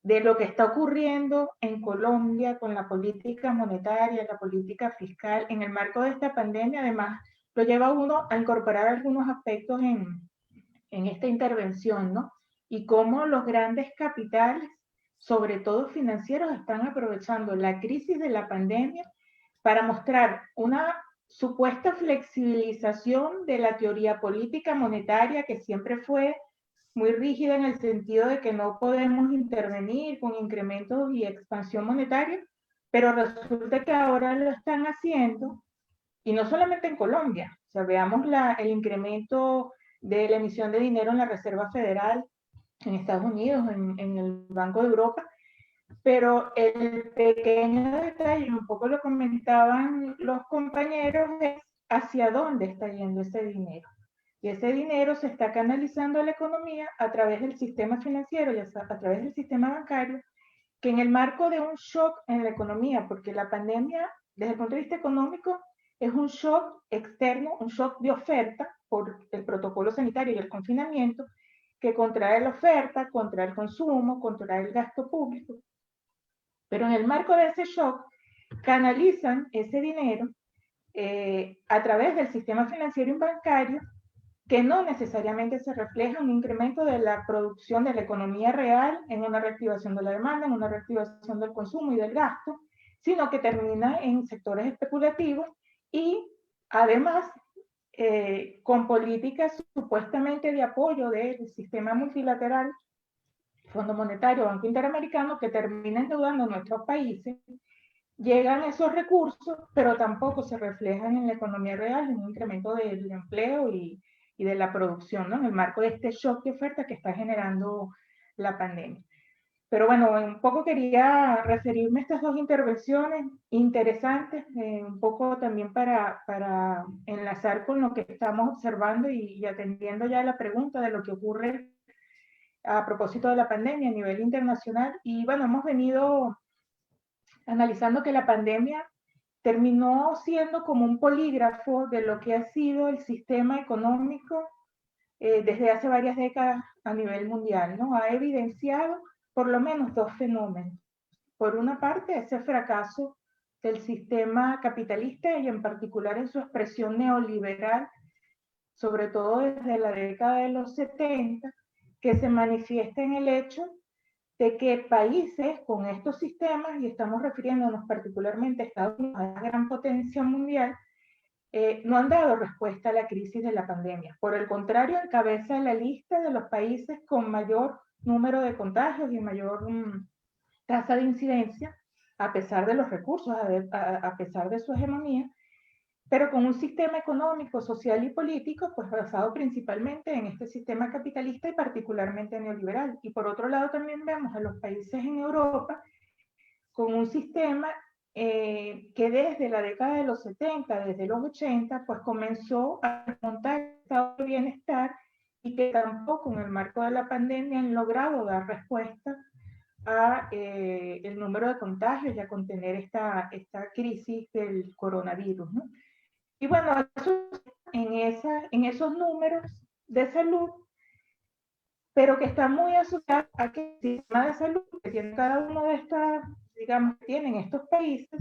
de lo que está ocurriendo en Colombia con la política monetaria, la política fiscal, en el marco de esta pandemia, además lo lleva a uno a incorporar algunos aspectos en esta intervención, ¿no? Y cómo los grandes capitales, sobre todo financieros, están aprovechando la crisis de la pandemia para mostrar una supuesta flexibilización de la teoría política monetaria que siempre fue muy rígida en el sentido de que no podemos intervenir con incrementos y expansión monetaria, pero resulta que ahora lo están haciendo, y no solamente en Colombia. O sea, veamos el incremento de la emisión de dinero en la Reserva Federal en Estados Unidos, en el Banco de Europa, pero el pequeño detalle, un poco lo comentaban los compañeros, es hacia dónde está yendo ese dinero. Y ese dinero se está canalizando a la economía a través del sistema financiero y a través del sistema bancario, que en el marco de un shock en la economía, porque la pandemia, desde el punto de vista económico, es un shock externo, un shock de oferta por el protocolo sanitario y el confinamiento, que contrae la oferta, contrae el consumo, contrae el gasto público. Pero en el marco de ese shock, canalizan ese dinero a través del sistema financiero y bancario, que no necesariamente se refleja en un incremento de la producción de la economía real, en una reactivación de la demanda, en una reactivación del consumo y del gasto, sino que termina en sectores especulativos y además con políticas supuestamente de apoyo del sistema multilateral, Fondo Monetario, Banco Interamericano, que termina endeudando a nuestros países. Llegan esos recursos, pero tampoco se reflejan en la economía real, en un incremento del empleo y de la producción, ¿no? En el marco de este shock de oferta que está generando la pandemia. Pero bueno, un poco quería referirme a estas dos intervenciones interesantes, un poco también para enlazar con lo que estamos observando y atendiendo ya la pregunta de lo que ocurre a propósito de la pandemia a nivel internacional. Y bueno, hemos venido analizando que la pandemia terminó siendo como un polígrafo de lo que ha sido el sistema económico desde hace varias décadas a nivel mundial, ¿no? Ha evidenciado por lo menos dos fenómenos. Por una parte, ese fracaso del sistema capitalista y en particular en su expresión neoliberal, sobre todo desde la década de los 70, que se manifiesta en el hecho de que países con estos sistemas, y estamos refiriéndonos particularmente a Estados Unidos, a la gran potencia mundial, no han dado respuesta a la crisis de la pandemia. Por el contrario, encabeza la lista de los países con mayor número de contagios y mayor tasa de incidencia a pesar de los recursos, a pesar de su hegemonía, pero con un sistema económico, social y político, pues basado principalmente en este sistema capitalista y particularmente neoliberal. Y por otro lado también vemos a los países en Europa con un sistema que desde la década de los 70, desde los 80, pues comenzó a montar el estado de bienestar y que tampoco en el marco de la pandemia han logrado dar respuesta a el número de contagios y a contener esta crisis del coronavirus, ¿no? Y bueno, en esos números de salud, pero que está muy asociado a que el sistema de salud que tiene cada uno de estas, digamos, que tienen estos países,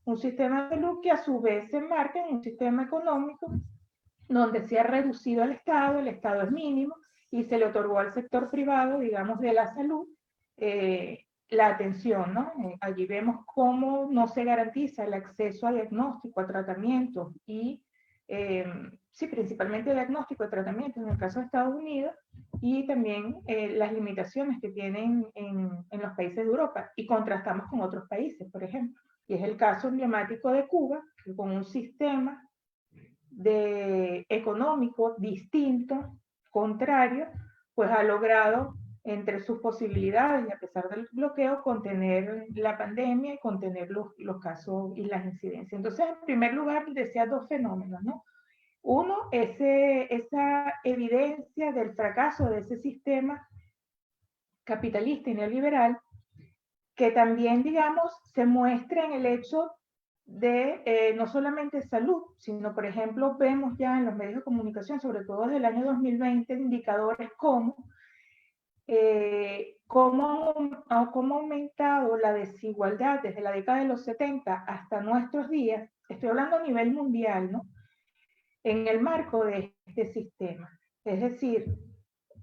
un sistema de salud que a su vez se enmarca en un sistema económico donde se ha reducido el Estado es mínimo, y se le otorgó al sector privado, digamos, de la salud, la atención, ¿no? Allí vemos cómo no se garantiza el acceso a diagnóstico, a tratamiento y, sí, principalmente diagnóstico y tratamiento en el caso de Estados Unidos, y también las limitaciones que tienen en los países de Europa, y contrastamos con otros países, por ejemplo. Y es el caso emblemático de Cuba, que con un sistema económico distinto, contrario, pues ha logrado, entre sus posibilidades y a pesar del bloqueo, contener la pandemia y contener los casos y las incidencias. Entonces, en primer lugar, decía dos fenómenos, ¿no? Uno, esa evidencia del fracaso de ese sistema capitalista y neoliberal, que también, digamos, se muestra en el hecho de no solamente salud, sino, por ejemplo, vemos ya en los medios de comunicación, sobre todo desde el año 2020, indicadores como cómo ha aumentado la desigualdad desde la década de los 70 hasta nuestros días, estoy hablando a nivel mundial, ¿no? En el marco de este sistema. Es decir,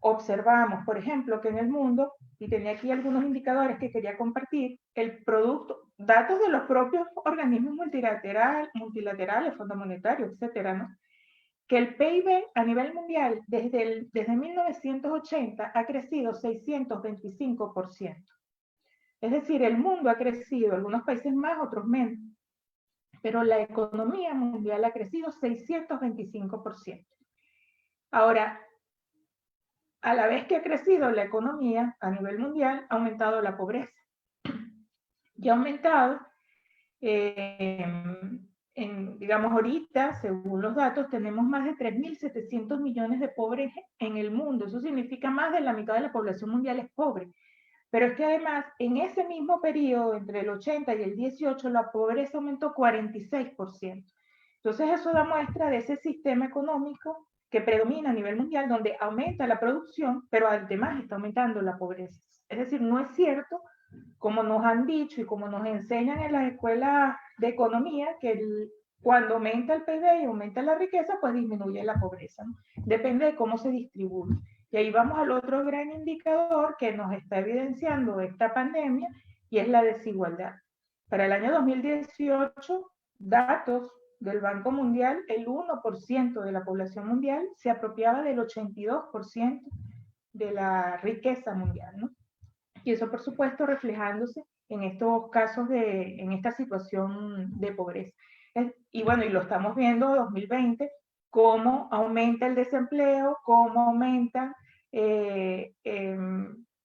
observamos, por ejemplo, que en el mundo, y tenía aquí algunos indicadores que quería compartir, el producto, datos de los propios organismos multilaterales, Fondo Monetario, etcétera, ¿no? Que el PIB a nivel mundial desde 1980 ha crecido 625%. Es decir, el mundo ha crecido, algunos países más, otros menos, pero la economía mundial ha crecido 625%. Ahora, a la vez que ha crecido la economía a nivel mundial, ha aumentado la pobreza. Y ha aumentado, digamos, ahorita, según los datos, tenemos más de 3.700 millones de pobres en el mundo. Eso significa más de la mitad de la población mundial es pobre. Pero es que además, en ese mismo periodo, entre el 80 y el 18, la pobreza aumentó 46%. Entonces, eso da muestra de ese sistema económico que predomina a nivel mundial, donde aumenta la producción, pero además está aumentando la pobreza. Es decir, no es cierto, como nos han dicho y como nos enseñan en las escuelas de economía, que cuando aumenta el PIB y aumenta la riqueza, pues disminuye la pobreza, ¿no? Depende de cómo se distribuye. Y ahí vamos al otro gran indicador que nos está evidenciando esta pandemia, y es la desigualdad. Para el año 2018, datos del Banco Mundial, el 1% de la población mundial se apropiaba del 82% de la riqueza mundial, ¿no? Y eso, por supuesto, reflejándose en estos casos en esta situación de pobreza. Y bueno, y lo estamos viendo en 2020, cómo aumenta el desempleo, cómo aumenta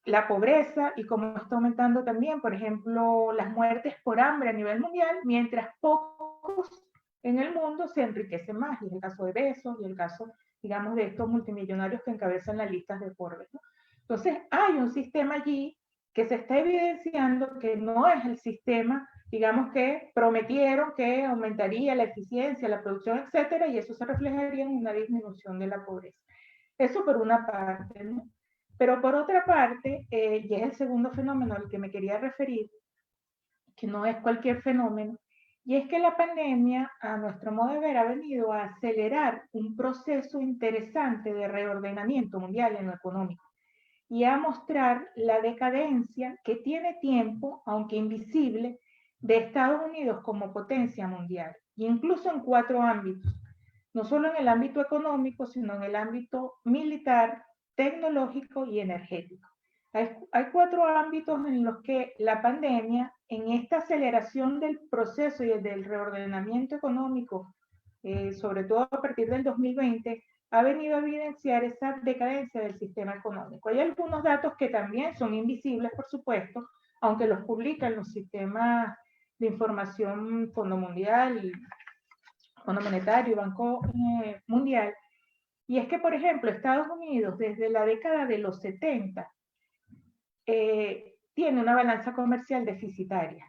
la pobreza y cómo está aumentando también, por ejemplo, las muertes por hambre a nivel mundial, mientras pocos en el mundo se enriquecen más. Y es el caso de Bezos y el caso, digamos, de estos multimillonarios que encabezan las listas de Forbes, ¿no? Entonces, hay un sistema allí que se está evidenciando que no es el sistema, digamos, que prometieron que aumentaría la eficiencia, la producción, etcétera, y eso se reflejaría en una disminución de la pobreza. Eso por una parte, ¿no? Pero por otra parte, y es el segundo fenómeno al que me quería referir, que no es cualquier fenómeno, y es que la pandemia, a nuestro modo de ver, ha venido a acelerar un proceso interesante de reordenamiento mundial en lo económico, y a mostrar la decadencia que tiene tiempo, aunque invisible, de Estados Unidos como potencia mundial, incluso en 4 ámbitos, no solo en el ámbito económico, sino en el ámbito militar, tecnológico y energético. Hay 4 ámbitos en los que la pandemia, en esta aceleración del proceso y del reordenamiento económico, sobre todo a partir del 2020, ha venido a evidenciar esa decadencia del sistema económico. Hay algunos datos que también son invisibles, por supuesto, aunque los publican los sistemas de información Fondo Mundial, Fondo Monetario, Banco Mundial, y es que, por ejemplo, Estados Unidos, desde la década de los 70, tiene una balanza comercial deficitaria.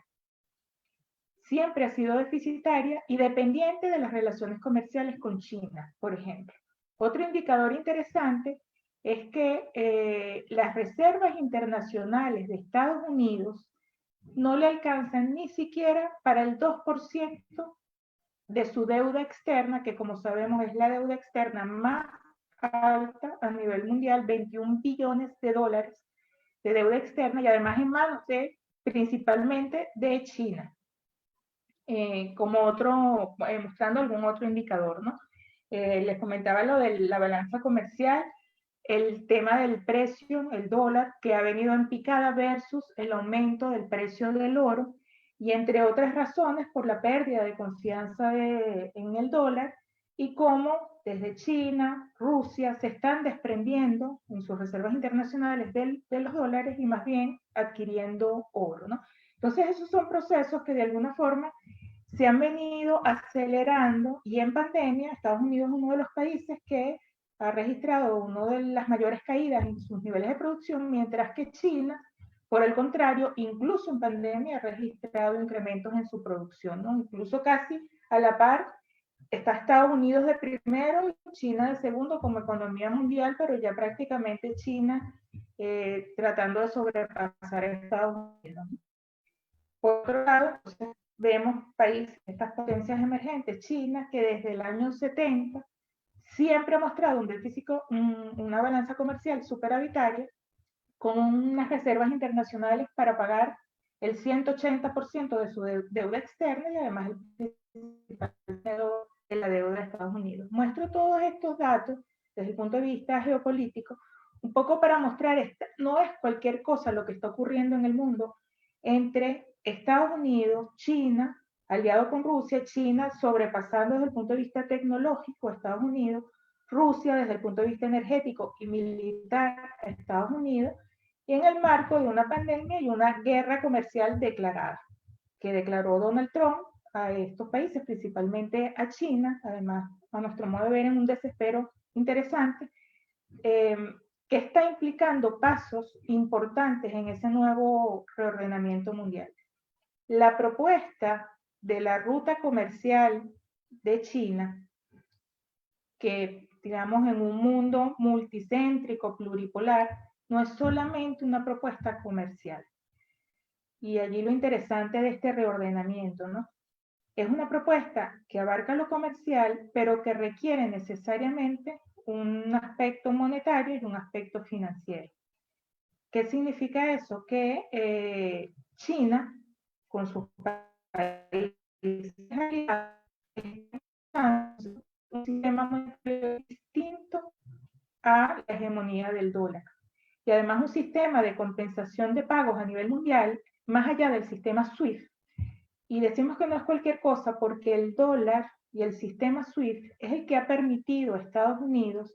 Siempre ha sido deficitaria y dependiente de las relaciones comerciales con China, por ejemplo. Otro indicador interesante es que las reservas internacionales de Estados Unidos no le alcanzan ni siquiera para el 2% de su deuda externa, que como sabemos es la deuda externa más alta a nivel mundial, 21 billones de dólares de deuda externa, y además en manos principalmente de China. Como otro, mostrando algún otro indicador, ¿no? Les comentaba lo de la balanza comercial, el tema del precio, el dólar, que ha venido en picada versus el aumento del precio del oro, y entre otras razones por la pérdida de confianza en el dólar, y cómo desde China, Rusia, se están desprendiendo en sus reservas internacionales de los dólares y más bien adquiriendo oro, ¿no? Entonces esos son procesos que de alguna forma se han venido acelerando, y en pandemia Estados Unidos es uno de los países que ha registrado una de las mayores caídas en sus niveles de producción, mientras que China, por el contrario, incluso en pandemia ha registrado incrementos en su producción, ¿no? Incluso casi a la par está Estados Unidos de primero y China de segundo como economía mundial, pero ya prácticamente China tratando de sobrepasar a Estados Unidos. Por otro lado, entonces, vemos países, estas potencias emergentes, China, que desde el año 70 siempre ha mostrado un déficit, una balanza comercial superavitaria, con unas reservas internacionales para pagar el 180% de su deuda externa y además el principal de la deuda de Estados Unidos. Muestro todos estos datos desde el punto de vista geopolítico, un poco para mostrar, no es cualquier cosa lo que está ocurriendo en el mundo entre Estados Unidos, China, aliado con Rusia, China sobrepasando desde el punto de vista tecnológico a Estados Unidos, Rusia desde el punto de vista energético y militar a Estados Unidos, y en el marco de una pandemia y una guerra comercial declarada, que declaró Donald Trump a estos países, principalmente a China, además, a nuestro modo de ver, en un desespero interesante, que está implicando pasos importantes en ese nuevo reordenamiento mundial. La propuesta de la ruta comercial de China, que digamos en un mundo multicéntrico, pluripolar, no es solamente una propuesta comercial. Y allí lo interesante de este reordenamiento, ¿no? Es una propuesta que abarca lo comercial, pero que requiere necesariamente un aspecto monetario y un aspecto financiero. ¿Qué significa eso? Que China, con sus países aliados, un sistema monetario distinto a la hegemonía del dólar. Y además un sistema de compensación de pagos a nivel mundial, más allá del sistema SWIFT. Y decimos que no es cualquier cosa porque el dólar y el sistema SWIFT es el que ha permitido a Estados Unidos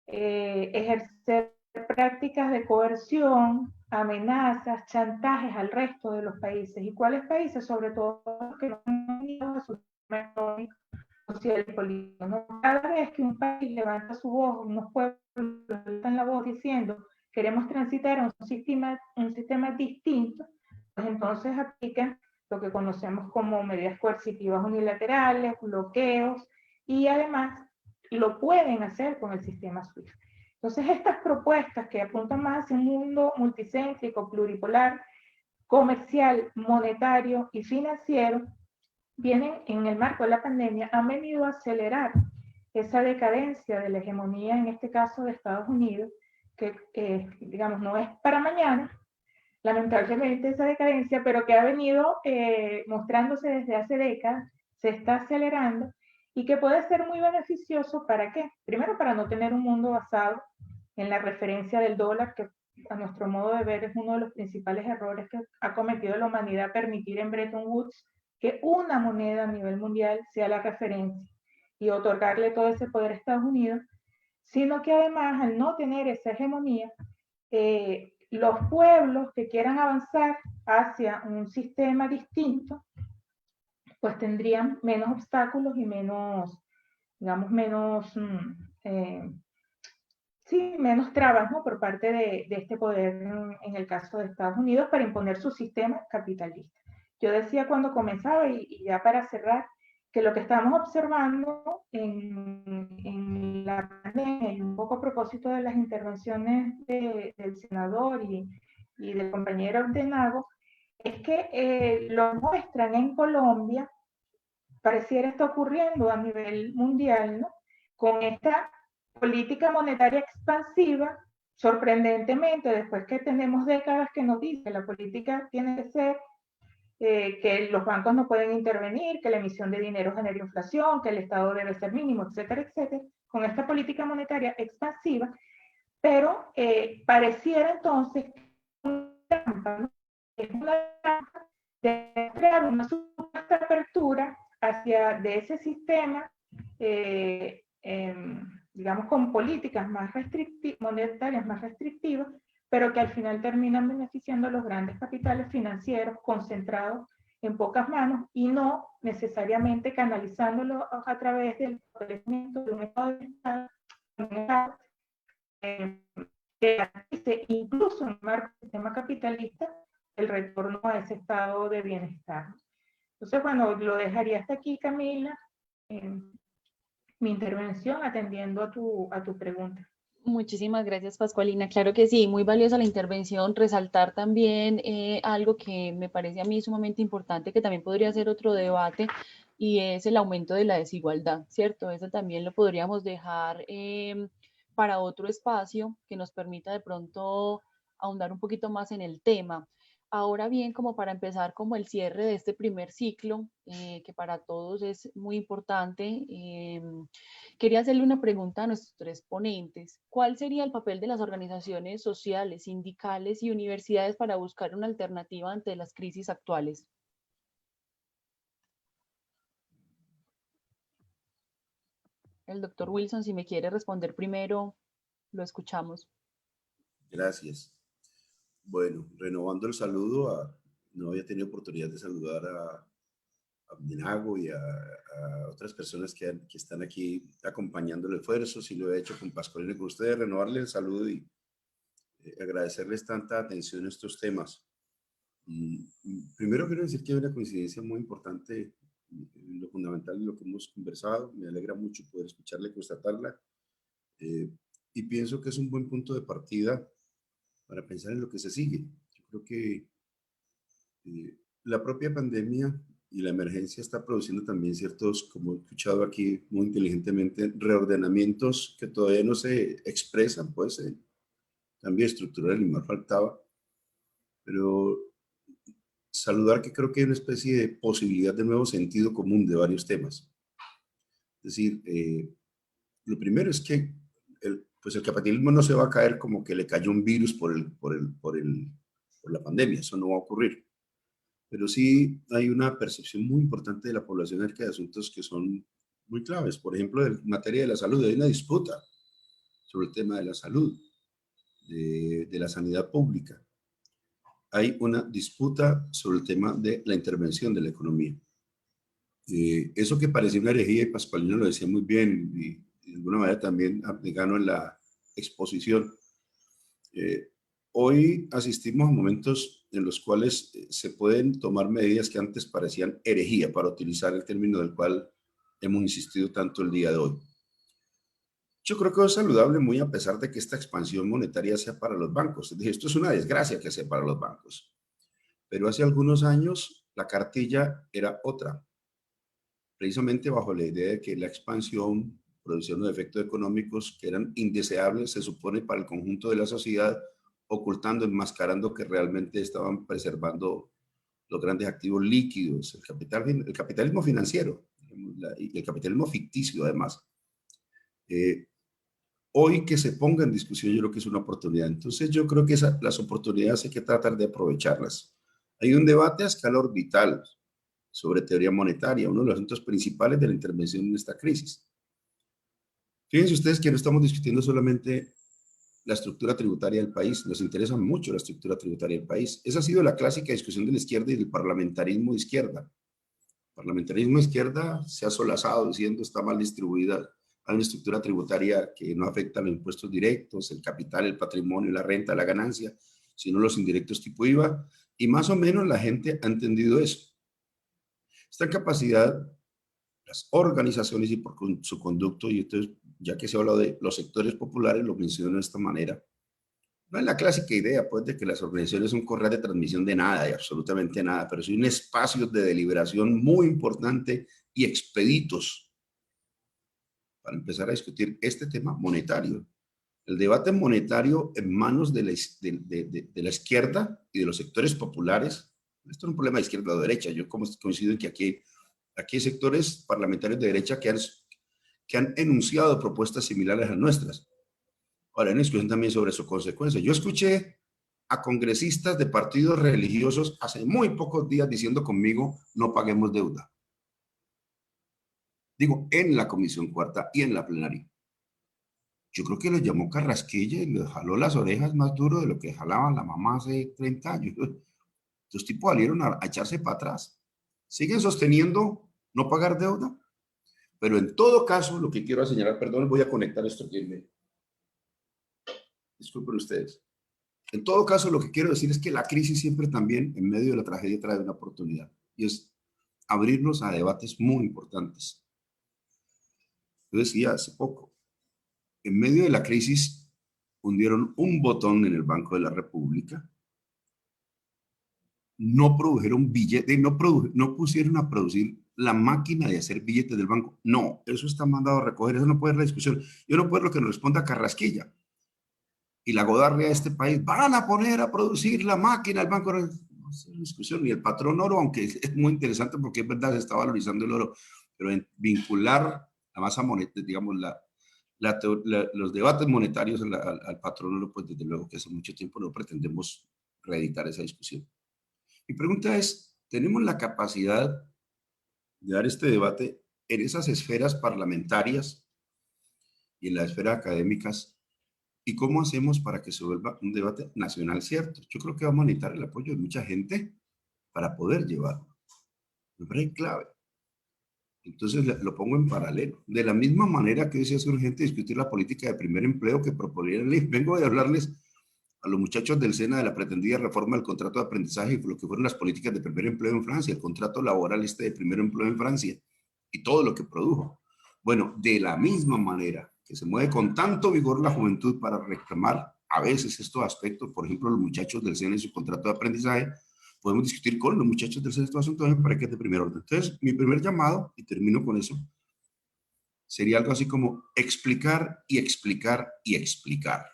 ejercer prácticas de coerción, amenazas, chantajes al resto de los países. ¿Y cuáles países? Sobre todo los que no han unido a su sistema económico, social y político. ¿No? Cada vez que un país levanta su voz, unos pueblos levantan la voz diciendo queremos transitar a un sistema distinto, pues entonces aplican lo que conocemos como medidas coercitivas unilaterales, bloqueos, y además lo pueden hacer con el sistema SWIFT. Entonces estas propuestas que apuntan más hacia un mundo multicéntrico, pluripolar, comercial, monetario y financiero, vienen en el marco de la pandemia, han venido a acelerar esa decadencia de la hegemonía, en este caso de Estados Unidos, que digamos no es para mañana, lamentablemente esa decadencia, pero que ha venido mostrándose desde hace décadas, se está acelerando y que puede ser muy beneficioso. ¿Para qué? Primero, para no tener un mundo basado en la referencia del dólar, que a nuestro modo de ver, es uno de los principales errores que ha cometido la humanidad, permitir en Bretton Woods que una moneda a nivel mundial sea la referencia y otorgarle todo ese poder a Estados Unidos, sino que además, al no tener esa hegemonía, los pueblos que quieran avanzar hacia un sistema distinto, pues tendrían menos obstáculos y menos, digamos, menos trabas, ¿no?, por parte de este poder, en el caso de Estados Unidos, para imponer su sistema capitalista. Yo decía cuando comenzaba, y ya para cerrar, que lo que estamos observando en la pandemia, y un poco a propósito de las intervenciones del senador y del compañero Ordenago, es que lo muestran en Colombia, pareciera estar ocurriendo a nivel mundial, ¿no?, con esta política monetaria expansiva, sorprendentemente, después que tenemos décadas que nos dicen que la política tiene que ser que los bancos no pueden intervenir, que la emisión de dinero genera inflación, que el Estado debe ser mínimo, etcétera, etcétera, con esta política monetaria expansiva, pero pareciera entonces una trampa, ¿no?, es una trampa de crear una supuesta apertura hacia de ese sistema, digamos, con políticas más monetarias más restrictivas, pero que al final terminan beneficiando a los grandes capitales financieros concentrados en pocas manos y no necesariamente canalizándolo a través del fortalecimiento de un Estado de Estado, que garantice, incluso en el marco del sistema capitalista, el retorno a ese estado de bienestar. Entonces, bueno, lo dejaría hasta aquí, Camila, mi intervención, atendiendo a tu pregunta. Muchísimas gracias, Pascualina. Claro que sí, muy valiosa la intervención. Resaltar también algo que me parece a mí sumamente importante, que también podría ser otro debate, y es el aumento de la desigualdad, ¿cierto? Eso también lo podríamos dejar para otro espacio que nos permita de pronto ahondar un poquito más en el tema. Ahora bien, como para empezar como el cierre de este primer ciclo, que para todos es muy importante, quería hacerle una pregunta a nuestros tres ponentes. ¿Cuál sería el papel de las organizaciones sociales, sindicales y universidades para buscar una alternativa ante las crisis actuales? El doctor Wilson, si me quiere responder primero, lo escuchamos. Gracias. Bueno, renovando el saludo, no había tenido oportunidad de saludar a Abdenago y a otras personas que están aquí acompañando el esfuerzo. Sí lo he hecho con Pascualina y con ustedes, renovarle el saludo y agradecerles tanta atención a estos temas. Primero quiero decir que hay una coincidencia muy importante en lo fundamental de lo que hemos conversado. Me alegra mucho poder escucharla y constatarla. Y pienso que es un buen punto de partida para pensar en lo que se sigue. Yo creo que la propia pandemia y la emergencia está produciendo también ciertos, como he escuchado aquí muy inteligentemente, reordenamientos que todavía no se expresan, pues, cambio estructural y más faltaba, pero saludar que creo que hay una especie de posibilidad de nuevo sentido común de varios temas. Es decir, lo primero es que pues el capitalismo no se va a caer como que le cayó un virus por la pandemia, eso no va a ocurrir. Pero sí hay una percepción muy importante de la población acerca de asuntos que son muy claves. Por ejemplo, en materia de la salud, hay una disputa sobre el tema de la salud, de la sanidad pública. Hay una disputa sobre el tema de la intervención de la economía. Eso que parecía una herejía, y Pascualina lo decía muy bien, y de alguna manera también Abdegano en la exposición, hoy asistimos a momentos en los cuales se pueden tomar medidas que antes parecían herejía, para utilizar el término del cual hemos insistido tanto el día de hoy. Yo creo que es saludable, muy a pesar de que esta expansión monetaria sea para los bancos. Es decir, esto es una desgracia que sea para los bancos. Pero hace algunos años la cartilla era otra, precisamente bajo la idea de que la expansión producía unos efectos económicos que eran indeseables, se supone, para el conjunto de la sociedad, ocultando, enmascarando que realmente estaban preservando los grandes activos líquidos, el capitalismo financiero y el capitalismo ficticio, además. hoy que se ponga en discusión yo creo que es una oportunidad. Entonces yo creo que las oportunidades hay que tratar de aprovecharlas. Hay un debate a escala orbital sobre teoría monetaria, uno de los asuntos principales de la intervención en esta crisis. Fíjense ustedes que no estamos discutiendo solamente la estructura tributaria del país, nos interesa mucho la estructura tributaria del país. Esa ha sido la clásica discusión de la izquierda y del parlamentarismo de izquierda. El parlamentarismo de izquierda se ha solazado diciendo está mal distribuida, hay una estructura tributaria que no afecta a los impuestos directos, el capital, el patrimonio, la renta, la ganancia, sino los indirectos tipo IVA, y más o menos la gente ha entendido eso. Esta capacidad, las organizaciones y por su conducto, y entonces, ya que se habla de los sectores populares, lo menciono de esta manera. No es la clásica idea, pues, de que las organizaciones son correas de transmisión de nada, de absolutamente nada, pero sí un espacio de deliberación muy importante y expeditos para empezar a discutir este tema monetario. El debate monetario en manos de la izquierda y de los sectores populares, esto no es un problema de izquierda o derecha, yo coincido en que aquí hay sectores parlamentarios de derecha que han enunciado propuestas similares a nuestras. Ahora, hay una discusión también sobre sus consecuencias. Yo escuché a congresistas de partidos religiosos hace muy pocos días diciendo conmigo, no paguemos deuda. Digo, en la Comisión Cuarta y en la plenaria. Yo creo que los llamó carrasquilla y les jaló las orejas más duro de lo que jalaba la mamá hace 30 años. Los tipos salieron a echarse para atrás. Siguen sosteniendo no pagar deuda. Pero en todo caso, lo que quiero señalar, perdón, voy a conectar esto que me... Disculpen ustedes. En todo caso, lo que quiero decir es que la crisis siempre también, en medio de la tragedia, trae una oportunidad. Y es abrirnos a debates muy importantes. Yo decía hace poco, en medio de la crisis, hundieron un botón en el Banco de la República, no produjeron billetes, no pusieron a producir la máquina de hacer billetes del banco. No, eso está mandado a recoger, eso no puede ser la discusión. Yo no puedo lo que nos responda Carrasquilla y la Godarria de este país. Van a poner a producir la máquina del banco. No es la discusión. Y el patrón oro, aunque es muy interesante porque es verdad, se está valorizando el oro, pero en vincular la masa monetaria, digamos, los debates monetarios al patrón oro, pues desde luego que hace mucho tiempo no pretendemos reeditar esa discusión. Mi pregunta es, ¿tenemos la capacidad de dar este debate en esas esferas parlamentarias y en las esferas académicas? ¿Y cómo hacemos para que se vuelva un debate nacional cierto? Yo creo que vamos a necesitar el apoyo de mucha gente para poder llevarlo. Me parece clave. Entonces lo pongo en paralelo. De la misma manera que hoy se hace urgente discutir la política de primer empleo que proponía el IF. Vengo a hablarles a los muchachos del SENA de la pretendida reforma del contrato de aprendizaje y lo que fueron las políticas de primer empleo en Francia, el contrato laboral de primer empleo en Francia y todo lo que produjo. Bueno, de la misma manera que se mueve con tanto vigor la juventud para reclamar a veces estos aspectos, por ejemplo, los muchachos del SENA y su contrato de aprendizaje, podemos discutir con los muchachos del SENA estos asuntos para que es de primer orden. Entonces, mi primer llamado, y termino con eso, sería algo así como explicar y explicar y explicar.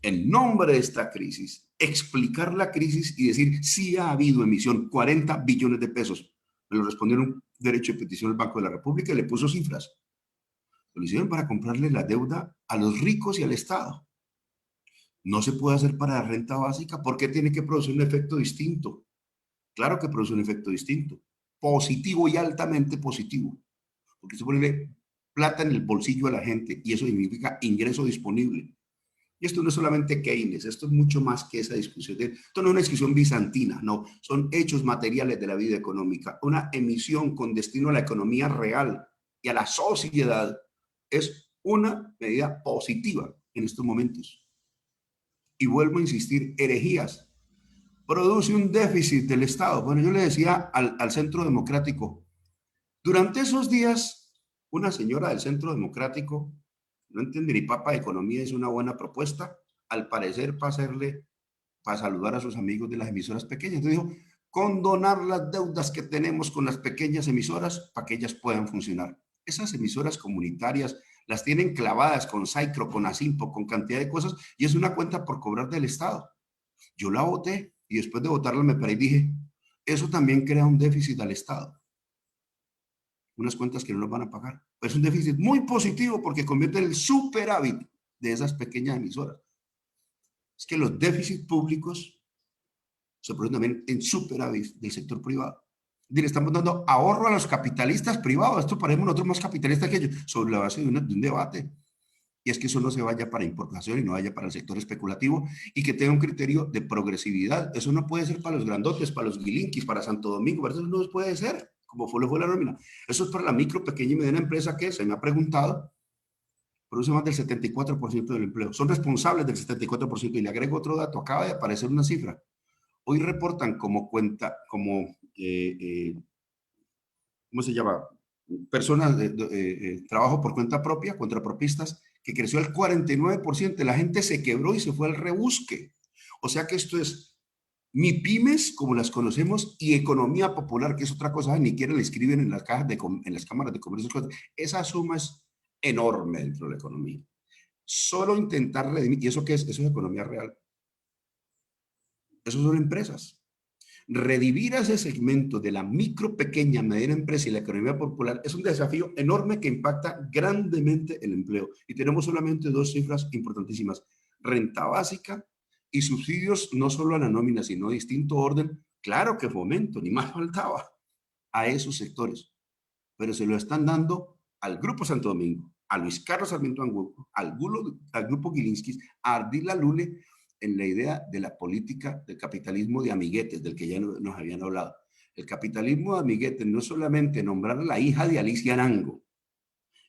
En nombre de esta crisis, explicar la crisis y decir si ha habido emisión, 40 billones de pesos. Me lo respondieron un derecho de petición del Banco de la República y le puso cifras. Lo hicieron para comprarle la deuda a los ricos y al Estado. No se puede hacer para la renta básica. ¿Por qué tiene que producir un efecto distinto? Claro que produce un efecto distinto. Positivo y altamente positivo. Porque se pone plata en el bolsillo a la gente y eso significa ingreso disponible. Y esto no es solamente Keynes, esto es mucho más que esa discusión. Esto no es una discusión bizantina, no, son hechos materiales de la vida económica. Una emisión con destino a la economía real y a la sociedad es una medida positiva en estos momentos. Y vuelvo a insistir, herejías. Produce un déficit del Estado. Bueno, yo le decía al Centro Democrático, durante esos días, una señora del Centro Democrático, no entiende ni papa de economía, es una buena propuesta, al parecer para saludar a sus amigos de las emisoras pequeñas. Entonces dijo, condonar las deudas que tenemos con las pequeñas emisoras para que ellas puedan funcionar. Esas emisoras comunitarias las tienen clavadas con Saicro, con Asimpo, con cantidad de cosas, y es una cuenta por cobrar del Estado. Yo la voté y después de votarla me paré y dije, eso también crea un déficit al Estado. Unas cuentas que no nos van a pagar. Es un déficit muy positivo porque convierte en el superávit de esas pequeñas emisoras. Es que los déficits públicos se producen también en superávit del sector privado. Le estamos dando ahorro a los capitalistas privados. Esto parece nosotros más capitalistas que ellos, sobre la base de un debate. Y es que eso no se vaya para importación y no vaya para el sector especulativo y que tenga un criterio de progresividad. Eso no puede ser para los grandotes, para los guilinquis, para Santo Domingo, para eso no puede ser, como fue la nómina. Eso es para la micro, pequeña y mediana empresa que, se me ha preguntado, produce más del 74% del empleo. Son responsables del 74%. Y le agrego otro dato, acaba de aparecer una cifra. Hoy reportan como ¿cómo se llama? Personas de trabajo por cuenta propia, contrapropistas, que creció al 49%. La gente se quebró y se fue al rebusque. O sea que esto es MIPYMES, como las conocemos, y economía popular, que es otra cosa, ni siquiera le escriben en las cajas en las cámaras de comercio. Esa suma es enorme dentro de la economía. Solo intentar redimir, ¿y eso qué es? Eso es economía real. Eso son empresas. Redimir a ese segmento de la micro, pequeña, mediana empresa y la economía popular es un desafío enorme que impacta grandemente el empleo. Y tenemos solamente dos cifras importantísimas: renta básica y subsidios, no solo a la nómina, sino de distinto orden. Claro que fomento, ni más faltaba, a esos sectores, pero se lo están dando al Grupo Santo Domingo, a Luis Carlos Sarmiento Angulo, al Grupo Gilinskis, a Ardila Lule, en la idea de la política del capitalismo de amiguetes, del que ya nos habían hablado. El capitalismo de amiguetes no es solamente nombrar a la hija de Alicia Arango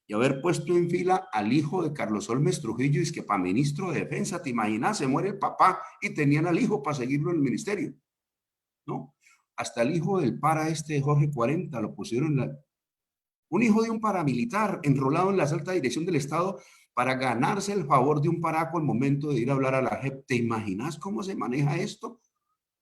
y haber puesto en fila al hijo de Carlos Olmes Trujillo, y es que para ministro de Defensa, ¿te imaginas? Se muere el papá y tenían al hijo para seguirlo en el ministerio, ¿no? Hasta el hijo del para Jorge 40 lo pusieron un hijo de un paramilitar enrolado en la alta dirección del Estado para ganarse el favor de un paraco al momento de ir a hablar a la JEP. ¿Te imaginas cómo se maneja esto?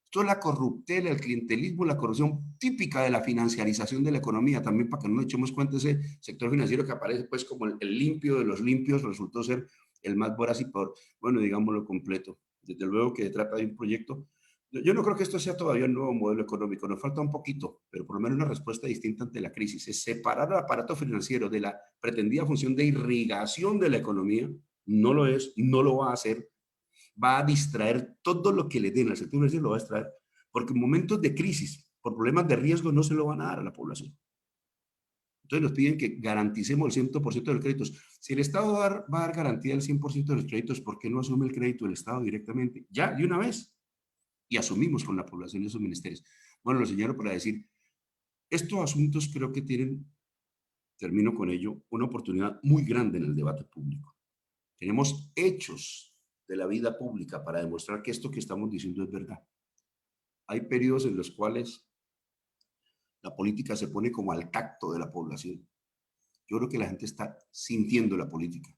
Esto es la corruptela, el clientelismo, la corrupción típica de la financiarización de la economía. También, para que no nos echemos cuenta, ese sector financiero que aparece pues como el limpio de los limpios resultó ser el más voraz y por, bueno, digámoslo completo. Desde luego que se trata de un proyecto. Yo no creo que esto sea todavía un nuevo modelo económico, nos falta un poquito, pero por lo menos una respuesta distinta ante la crisis. Es separar el aparato financiero de la pretendida función de irrigación de la economía. No lo es, no lo va a hacer. Va a distraer todo lo que le den al sector financiero, lo va a distraer, porque en momentos de crisis, por problemas de riesgo, no se lo van a dar a la población. Entonces nos piden que garanticemos el 100% de los créditos. Si el Estado va a dar garantía del 100% de los créditos, ¿por qué no asume el crédito del Estado directamente? Ya, de una vez. Y asumimos con la población de esos ministerios. Bueno, lo señalo para decir, estos asuntos creo que tienen, termino con ello, una oportunidad muy grande en el debate público. Tenemos hechos de la vida pública para demostrar que esto que estamos diciendo es verdad. Hay periodos en los cuales la política se pone como al tacto de la población. Yo creo que la gente está sintiendo la política.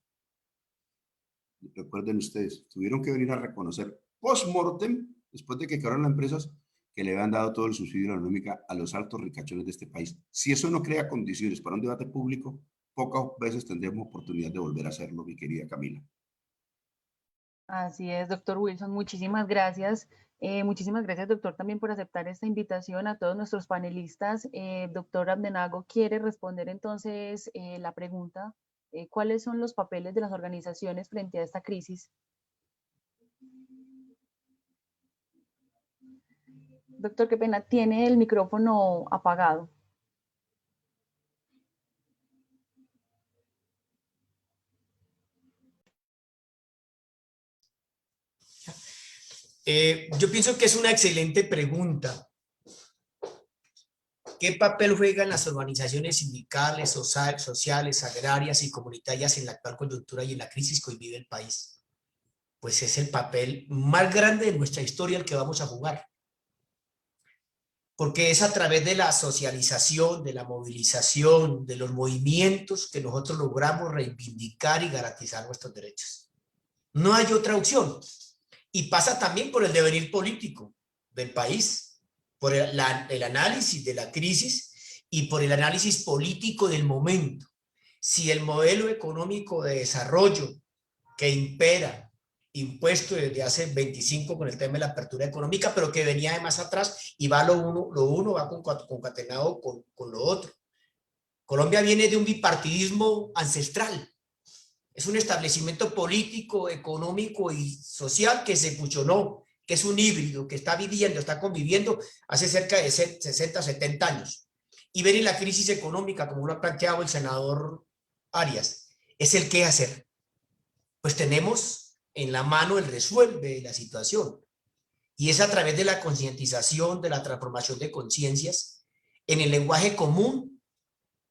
Recuerden ustedes, tuvieron que venir a reconocer post-mortem, después de que quedaron las empresas, que le habían dado todo el subsidio económico a los altos ricachones de este país. Si eso no crea condiciones para un debate público, pocas veces tendremos oportunidad de volver a hacerlo, mi querida Camila. Así es, doctor Wilson, muchísimas gracias. Muchísimas gracias, doctor, también por aceptar esta invitación a todos nuestros panelistas. Doctor Abdenago, ¿quiere responder entonces la pregunta? ¿Cuáles son los papeles de las organizaciones frente a esta crisis? Doctor, qué pena, tiene el micrófono apagado. Yo pienso que es una excelente pregunta. ¿Qué papel juegan las organizaciones sindicales, sociales, agrarias y comunitarias en la actual coyuntura y en la crisis que hoy vive el país? Pues es el papel más grande de nuestra historia el que vamos a jugar. Porque es a través de la socialización, de la movilización, de los movimientos que nosotros logramos reivindicar y garantizar nuestros derechos. No hay otra opción. Y pasa también por el devenir político del país, por el análisis de la crisis y por el análisis político del momento. Si el modelo económico de desarrollo que impera, impuesto desde hace 25 con el tema de la apertura económica, pero que venía de más atrás y va lo uno va concatenado con lo otro. Colombia viene de un bipartidismo ancestral. Es un establecimiento político, económico y social que se fusionó, que es un híbrido, que está viviendo, está conviviendo hace cerca de 60, 70 años. Y ver en la crisis económica, como lo ha planteado el senador Arias, es el qué hacer. Pues tenemos en la mano el resuelve de la situación. Y es a través de la concientización, de la transformación de conciencias, en el lenguaje común,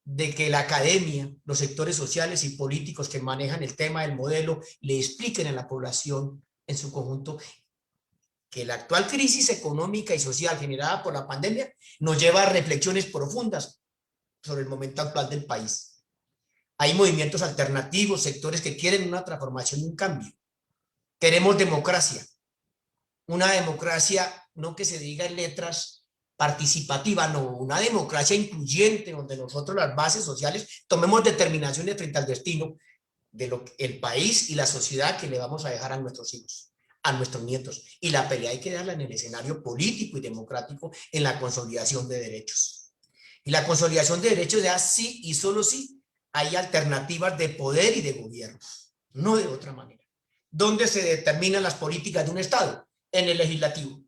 de que la academia, los sectores sociales y políticos que manejan el tema del modelo, le expliquen a la población en su conjunto que la actual crisis económica y social generada por la pandemia nos lleva a reflexiones profundas sobre el momento actual del país. Hay movimientos alternativos, sectores que quieren una transformación y un cambio. Queremos democracia. Una democracia no que se diga en letras participativa, no, una democracia incluyente donde nosotros las bases sociales tomemos determinaciones frente al destino de el país y la sociedad que le vamos a dejar a nuestros hijos, a nuestros nietos. Y la pelea hay que darla en el escenario político y democrático, en la consolidación de derechos. Y la consolidación de derechos es así y solo si hay alternativas de poder y de gobierno, no de otra manera. ¿Dónde se determinan las políticas de un Estado? En el legislativo.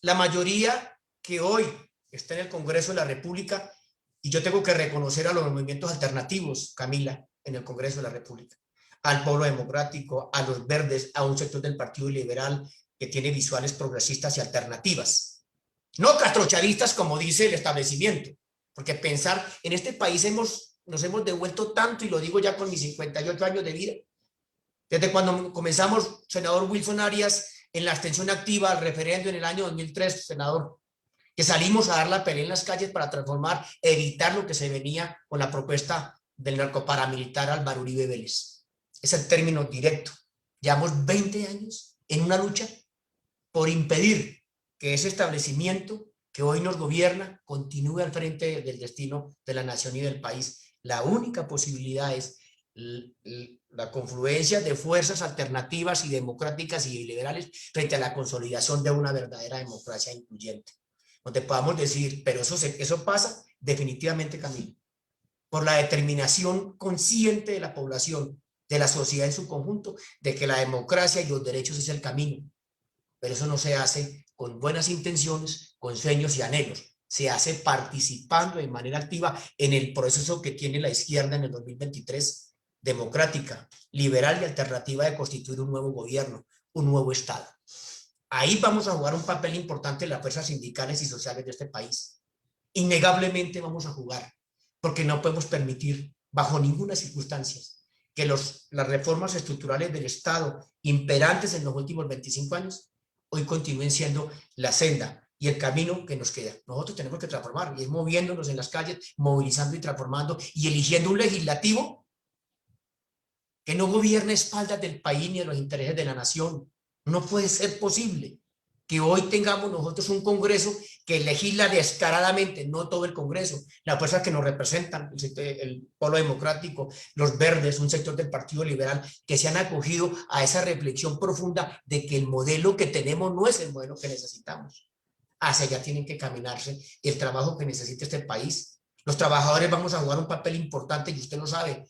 La mayoría que hoy está en el Congreso de la República, y yo tengo que reconocer a los movimientos alternativos, Camila, en el Congreso de la República, al Polo Democrático, a los Verdes, a un sector del Partido Liberal que tiene visuales progresistas y alternativas. No castrochavistas como dice el establecimiento, porque pensar en este país nos hemos devuelto tanto, y lo digo ya con mis 58 años de vida, desde cuando comenzamos, senador Wilson Arias, en la abstención activa al referendo en el año 2003, senador, que salimos a dar la pelea en las calles para transformar, evitar lo que se venía con la propuesta del narcoparamilitar Álvaro Uribe Vélez. Es el término directo. Llevamos 20 años en una lucha por impedir que ese establecimiento que hoy nos gobierna continúe al frente del destino de la nación y del país. La única posibilidad es la confluencia de fuerzas alternativas y democráticas y liberales frente a la consolidación de una verdadera democracia incluyente, donde podamos decir, pero eso pasa definitivamente, Camilo, por la determinación consciente de la población, de la sociedad en su conjunto, de que la democracia y los derechos es el camino, pero eso no se hace con buenas intenciones, con sueños y anhelos, se hace participando de manera activa en el proceso que tiene la izquierda en el 2023, democrática, liberal y alternativa, de constituir un nuevo gobierno, un nuevo Estado. Ahí vamos a jugar un papel importante en las fuerzas sindicales y sociales de este país. Innegablemente vamos a jugar, porque no podemos permitir, bajo ninguna circunstancia, que las reformas estructurales del Estado imperantes en los últimos 25 años hoy continúen siendo la senda y el camino que nos queda. Nosotros tenemos que transformar, y es moviéndonos en las calles, movilizando y transformando, y eligiendo un legislativo que no gobierne a espaldas del país ni de los intereses de la nación. No puede ser posible que hoy tengamos nosotros un Congreso que legisla descaradamente, no todo el Congreso, las fuerzas que nos representan, el Polo Democrático, los Verdes, un sector del Partido Liberal, que se han acogido a esa reflexión profunda de que el modelo que tenemos no es el modelo que necesitamos. Hacia allá tienen que caminarse el trabajo que necesita este país. Los trabajadores vamos a jugar un papel importante, y usted lo sabe.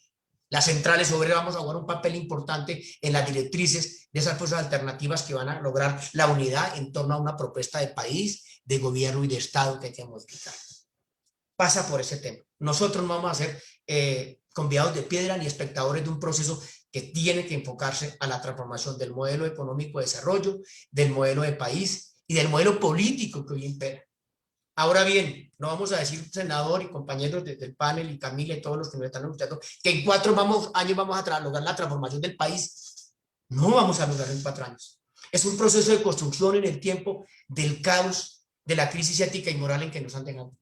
Las centrales obreras vamos a jugar un papel importante en las directrices de esas fuerzas alternativas que van a lograr la unidad en torno a una propuesta de país, de gobierno y de Estado que hay que modificar. Pasa por ese tema. Nosotros no vamos a ser convidados de piedra ni espectadores de un proceso que tiene que enfocarse a la transformación del modelo económico de desarrollo, del modelo de país y del modelo político que hoy impera. Ahora bien, no vamos a decir, senador y compañeros del panel y Camila y todos los que nos están escuchando, que en 4 años vamos a lograr la transformación del país. No vamos a lograrlo en 4 años. Es un proceso de construcción en el tiempo del caos, de la crisis ética y moral en que nos han dejado.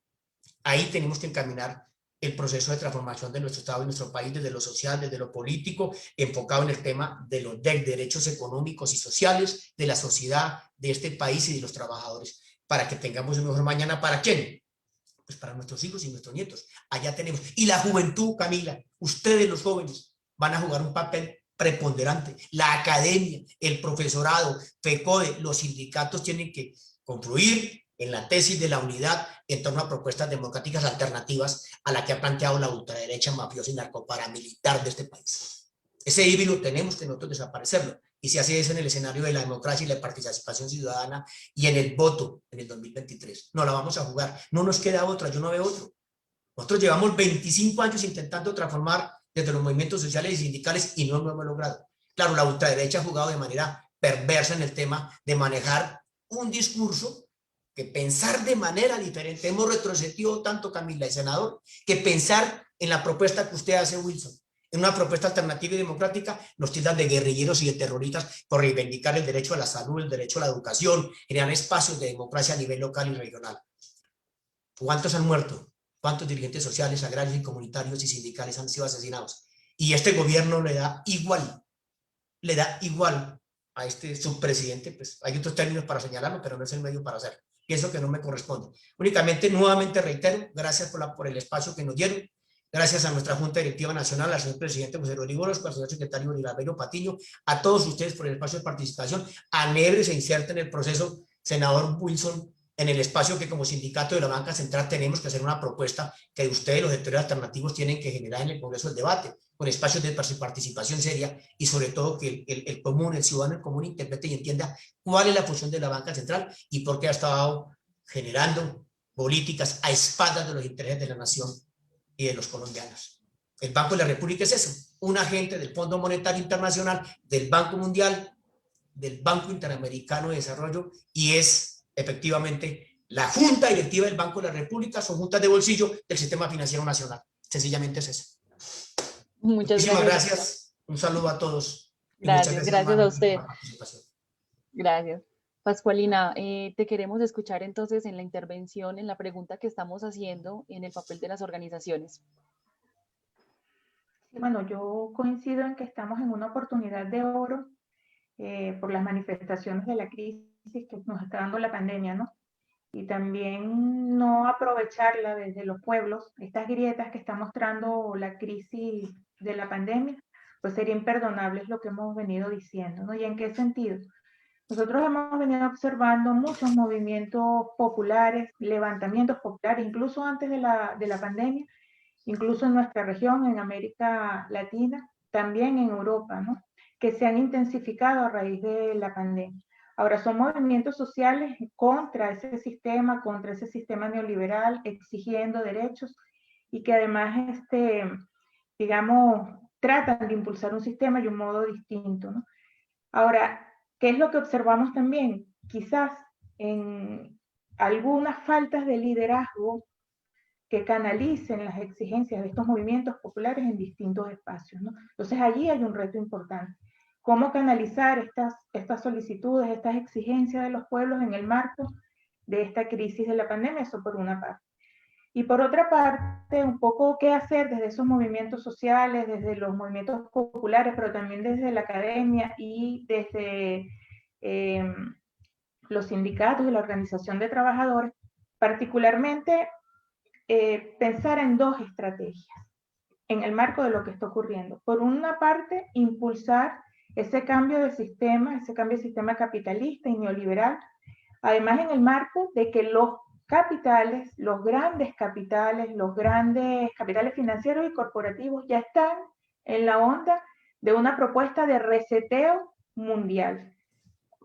Ahí tenemos que encaminar el proceso de transformación de nuestro Estado y nuestro país, desde lo social, desde lo político, enfocado en el tema de los derechos económicos y sociales de la sociedad, de este país y de los trabajadores, para que tengamos un mejor mañana. ¿Para quién? Pues para nuestros hijos y nuestros nietos. Allá tenemos. Y la juventud, Camila, ustedes los jóvenes van a jugar un papel preponderante. La academia, el profesorado, FECODE, los sindicatos tienen que confluir en la tesis de la unidad en torno a propuestas democráticas alternativas a la que ha planteado la ultraderecha mafiosa y narcoparamilitar de este país. Ese híbrido tenemos que nosotros desaparecerlo, y si así es en el escenario de la democracia y la participación ciudadana y en el voto en el 2023. No la vamos a jugar, no nos queda otra, yo no veo otro. Nosotros llevamos 25 años intentando transformar desde los movimientos sociales y sindicales y no lo hemos logrado. Claro, la ultraderecha ha jugado de manera perversa en el tema de manejar un discurso que pensar de manera diferente. Hemos retrocedido tanto, Camila y senador, que pensar en la propuesta que usted hace, Wilson, en una propuesta alternativa y democrática, nos tildan de guerrilleros y de terroristas por reivindicar el derecho a la salud, el derecho a la educación, crear espacios de democracia a nivel local y regional. ¿Cuántos han muerto? ¿Cuántos dirigentes sociales, agrarios y comunitarios y sindicales han sido asesinados? Y este gobierno le da igual a este subpresidente. Pues hay otros términos para señalarlo, pero no es el medio para hacerlo. Pienso que no me corresponde. Únicamente, nuevamente reitero, gracias por el espacio que nos dieron, gracias a nuestra Junta Directiva Nacional, al señor presidente José Rodrigo Orozco, al señor secretario Nilabello Patiño, a todos ustedes por el espacio de participación. A Nebre se inserta en el proceso, senador Wilson, en el espacio que como sindicato de la banca central tenemos que hacer una propuesta que ustedes, los sectores alternativos, tienen que generar en el Congreso el debate, con espacios de participación seria y sobre todo que el común, el ciudadano común interprete y entienda cuál es la función de la banca central y por qué ha estado generando políticas a espaldas de los intereses de la nación y de los colombianos. El Banco de la República es eso, un agente del Fondo Monetario Internacional, del Banco Mundial, del Banco Interamericano de Desarrollo, y es efectivamente la Junta Directiva del Banco de la República, son juntas de bolsillo del sistema financiero nacional. Sencillamente es eso. Muchísimas gracias. Un saludo a todos. Gracias, gracias a usted. Gracias. Pascualina, te queremos escuchar entonces en la intervención, en la pregunta que estamos haciendo en el papel de las organizaciones. Bueno, yo coincido en que estamos en una oportunidad de oro por las manifestaciones de la crisis que nos está dando la pandemia, ¿no? Y también no aprovecharla desde los pueblos, estas grietas que está mostrando la crisis de la pandemia, pues sería imperdonable, es lo que hemos venido diciendo, ¿no? ¿Y en qué sentido? Nosotros hemos venido observando muchos movimientos populares, levantamientos populares, incluso antes de la pandemia, incluso en nuestra región, en América Latina, también en Europa, ¿no? Que se han intensificado a raíz de la pandemia. Ahora, son movimientos sociales contra ese sistema neoliberal, exigiendo derechos y que además, digamos, tratan de impulsar un sistema y un modo distinto, ¿no? Ahora, ¿qué es lo que observamos también? Quizás en algunas faltas de liderazgo que canalicen las exigencias de estos movimientos populares en distintos espacios, ¿no? Entonces allí hay un reto importante. ¿Cómo canalizar estas solicitudes, estas exigencias de los pueblos en el marco de esta crisis de la pandemia? Eso por una parte. Y por otra parte, un poco qué hacer desde esos movimientos sociales, desde los movimientos populares, pero también desde la academia y desde los sindicatos y la organización de trabajadores, particularmente pensar en dos estrategias en el marco de lo que está ocurriendo. Por una parte, impulsar ese cambio de sistema capitalista y neoliberal, además en el marco de que los capitales, los grandes capitales financieros y corporativos ya están en la onda de una propuesta de reseteo mundial.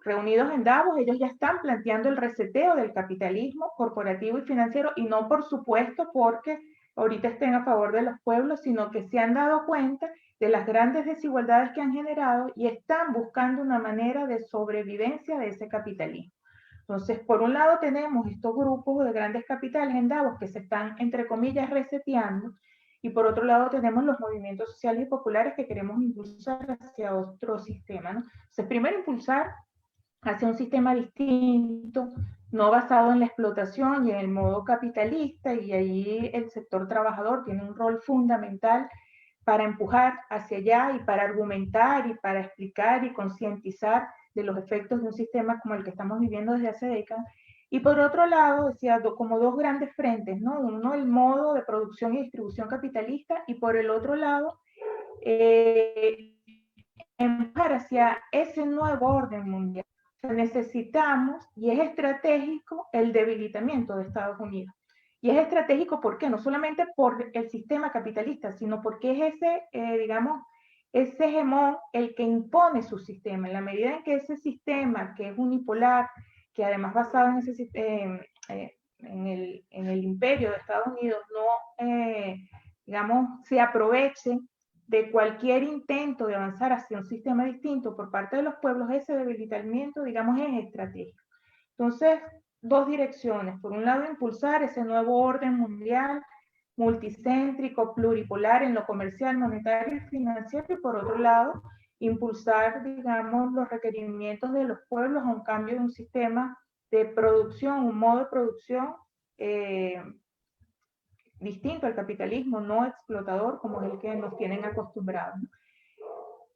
Reunidos en Davos, ellos ya están planteando el reseteo del capitalismo corporativo y financiero, y no por supuesto porque ahorita estén a favor de los pueblos, sino que se han dado cuenta de las grandes desigualdades que han generado y están buscando una manera de sobrevivencia de ese capitalismo. Entonces, por un lado tenemos estos grupos de grandes capitales en Davos que se están, entre comillas, reseteando, y por otro lado tenemos los movimientos sociales y populares que queremos impulsar hacia otro sistema, ¿no? Entonces, primero impulsar hacia un sistema distinto, no basado en la explotación y en el modo capitalista, y ahí el sector trabajador tiene un rol fundamental para empujar hacia allá y para argumentar y para explicar y concientizar de los efectos de un sistema como el que estamos viviendo desde hace décadas. Y por otro lado, decía, como dos grandes frentes, ¿no? Uno, el modo de producción y distribución capitalista, y por el otro lado, empujar hacia ese nuevo orden mundial. necesitamos y es estratégico el debilitamiento de Estados Unidos. Y es estratégico, ¿por qué? No solamente por el sistema capitalista, sino porque es ese, digamos, ese hegemón el que impone su sistema. En la medida en que ese sistema, que es unipolar, que además basado en, ese, en el imperio de Estados Unidos, no, digamos, se aproveche de cualquier intento de avanzar hacia un sistema distinto por parte de los pueblos, ese debilitamiento, digamos, es estratégico. Entonces, dos direcciones. Por un lado, impulsar ese nuevo orden mundial, multicéntrico, pluripolar en lo comercial, monetario y financiero, y por otro lado, impulsar, digamos, los requerimientos de los pueblos a un cambio de un sistema de producción, un modo de producción distinto al capitalismo, no explotador como es el que nos tienen acostumbrados.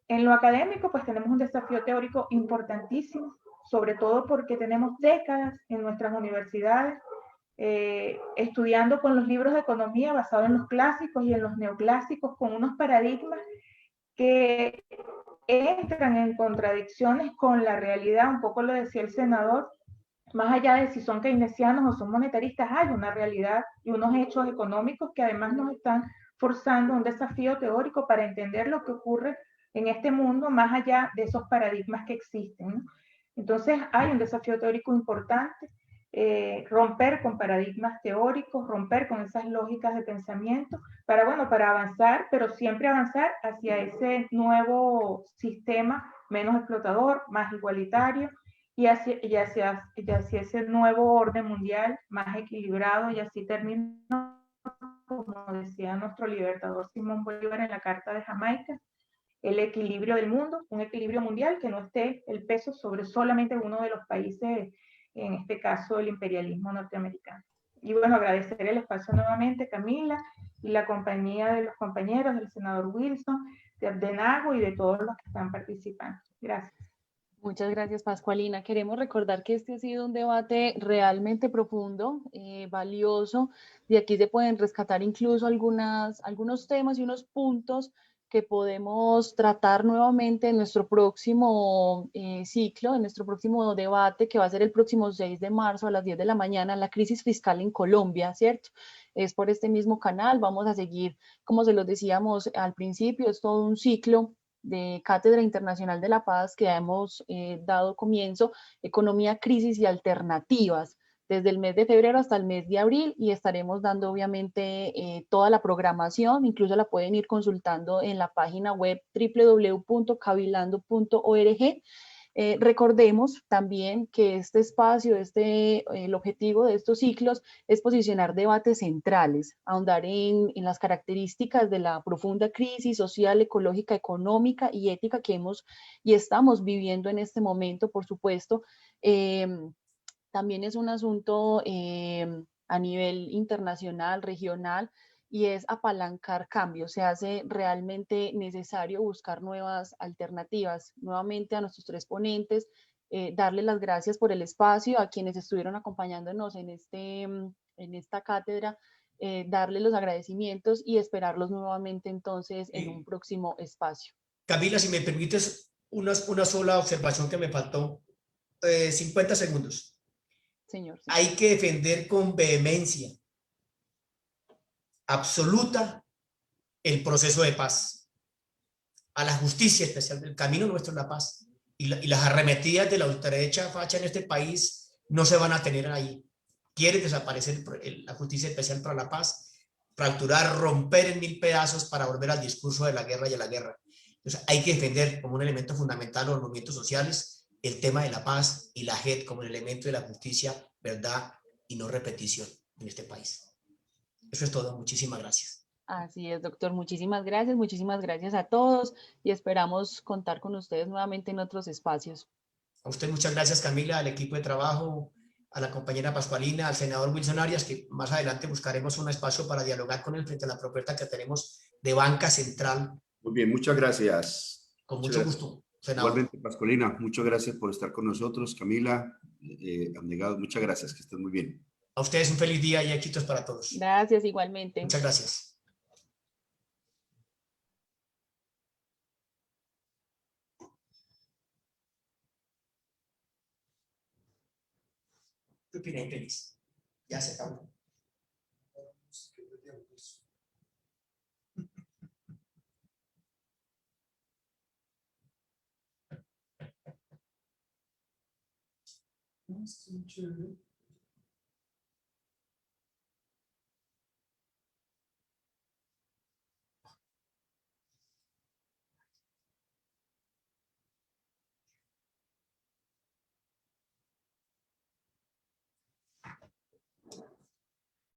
En lo académico, pues tenemos un desafío teórico importantísimo, sobre todo porque tenemos décadas en nuestras universidades estudiando con los libros de economía basados en los clásicos y en los neoclásicos, con unos paradigmas que entran en contradicciones con la realidad, un poco lo decía el senador, más allá de si son keynesianos o son monetaristas, hay una realidad y unos hechos económicos que además nos están forzando un desafío teórico para entender lo que ocurre en este mundo más allá de esos paradigmas que existen, ¿no? Entonces hay un desafío teórico importante, romper con paradigmas teóricos, romper con esas lógicas de pensamiento, para, bueno, para avanzar, pero siempre avanzar hacia ese nuevo sistema menos explotador, más igualitario, y hacia ese nuevo orden mundial más equilibrado, y así termino, como decía nuestro libertador Simón Bolívar en la Carta de Jamaica, el equilibrio del mundo, un equilibrio mundial que no esté el peso sobre solamente uno de los países, en este caso el imperialismo norteamericano. Y bueno, agradecer el espacio nuevamente, Camila, y la compañía de los compañeros, del senador Wilson, de Abdenago y de todos los que están participando. Gracias. Muchas gracias, Pascualina. Queremos recordar que este ha sido un debate realmente profundo, valioso. De aquí se pueden rescatar incluso algunos temas y unos puntos que podemos tratar nuevamente en nuestro próximo ciclo, en nuestro próximo debate, que va a ser el próximo 6 de marzo a las 10 de la mañana, la crisis fiscal en Colombia, ¿cierto? Es por este mismo canal. Vamos a seguir, como se los decíamos al principio, es todo un ciclo de Cátedra Internacional de la Paz que hemos dado comienzo, Economía, Crisis y Alternativas, desde el mes de febrero hasta el mes de abril, y estaremos dando obviamente toda la programación, incluso la pueden ir consultando en la página web www.cavilando.org. Recordemos también que este espacio, el objetivo de estos ciclos es posicionar debates centrales, ahondar en las características de la profunda crisis social, ecológica, económica y ética que hemos y estamos viviendo en este momento, por supuesto. También es un asunto a nivel internacional, regional, y es apalancar cambios. Se hace realmente necesario buscar nuevas alternativas. Nuevamente a nuestros tres ponentes, darles las gracias por el espacio, a quienes estuvieron acompañándonos en esta cátedra, darles los agradecimientos y esperarlos nuevamente entonces en un próximo espacio. Camila, si me permites una sola observación que me faltó, 50 segundos. Señor. Sí. Hay que defender con vehemencia absoluta el proceso de paz, a la justicia especial. El camino nuestro es la paz, y las arremetidas de la ultraderecha facha en este país no se van a tener ahí. Quieren desaparecer la justicia especial para la paz, fracturar, romper en 1000 pedazos para volver al discurso de la guerra y a la guerra. Entonces hay que defender como un elemento fundamental de los movimientos sociales el tema de la paz y la JED como el elemento de la justicia, verdad y no repetición en este país. Eso es todo. Muchísimas gracias. Así es, doctor. Muchísimas gracias a todos y esperamos contar con ustedes nuevamente en otros espacios. A usted muchas gracias, Camila, al equipo de trabajo, a la compañera Pascualina, al senador Wilson Arias, que más adelante buscaremos un espacio para dialogar con él frente a la propuesta que tenemos de banca central. Muy bien, muchas gracias. Con mucho gusto, senador. Igualmente, Pascualina, muchas gracias por estar con nosotros. Camila, abnegado, muchas gracias, que estén muy bien. A ustedes un feliz día y éxitos para todos. Gracias, igualmente. Muchas gracias. ¿Qué opina, infeliz? Ya se acabó. Nice to meet you.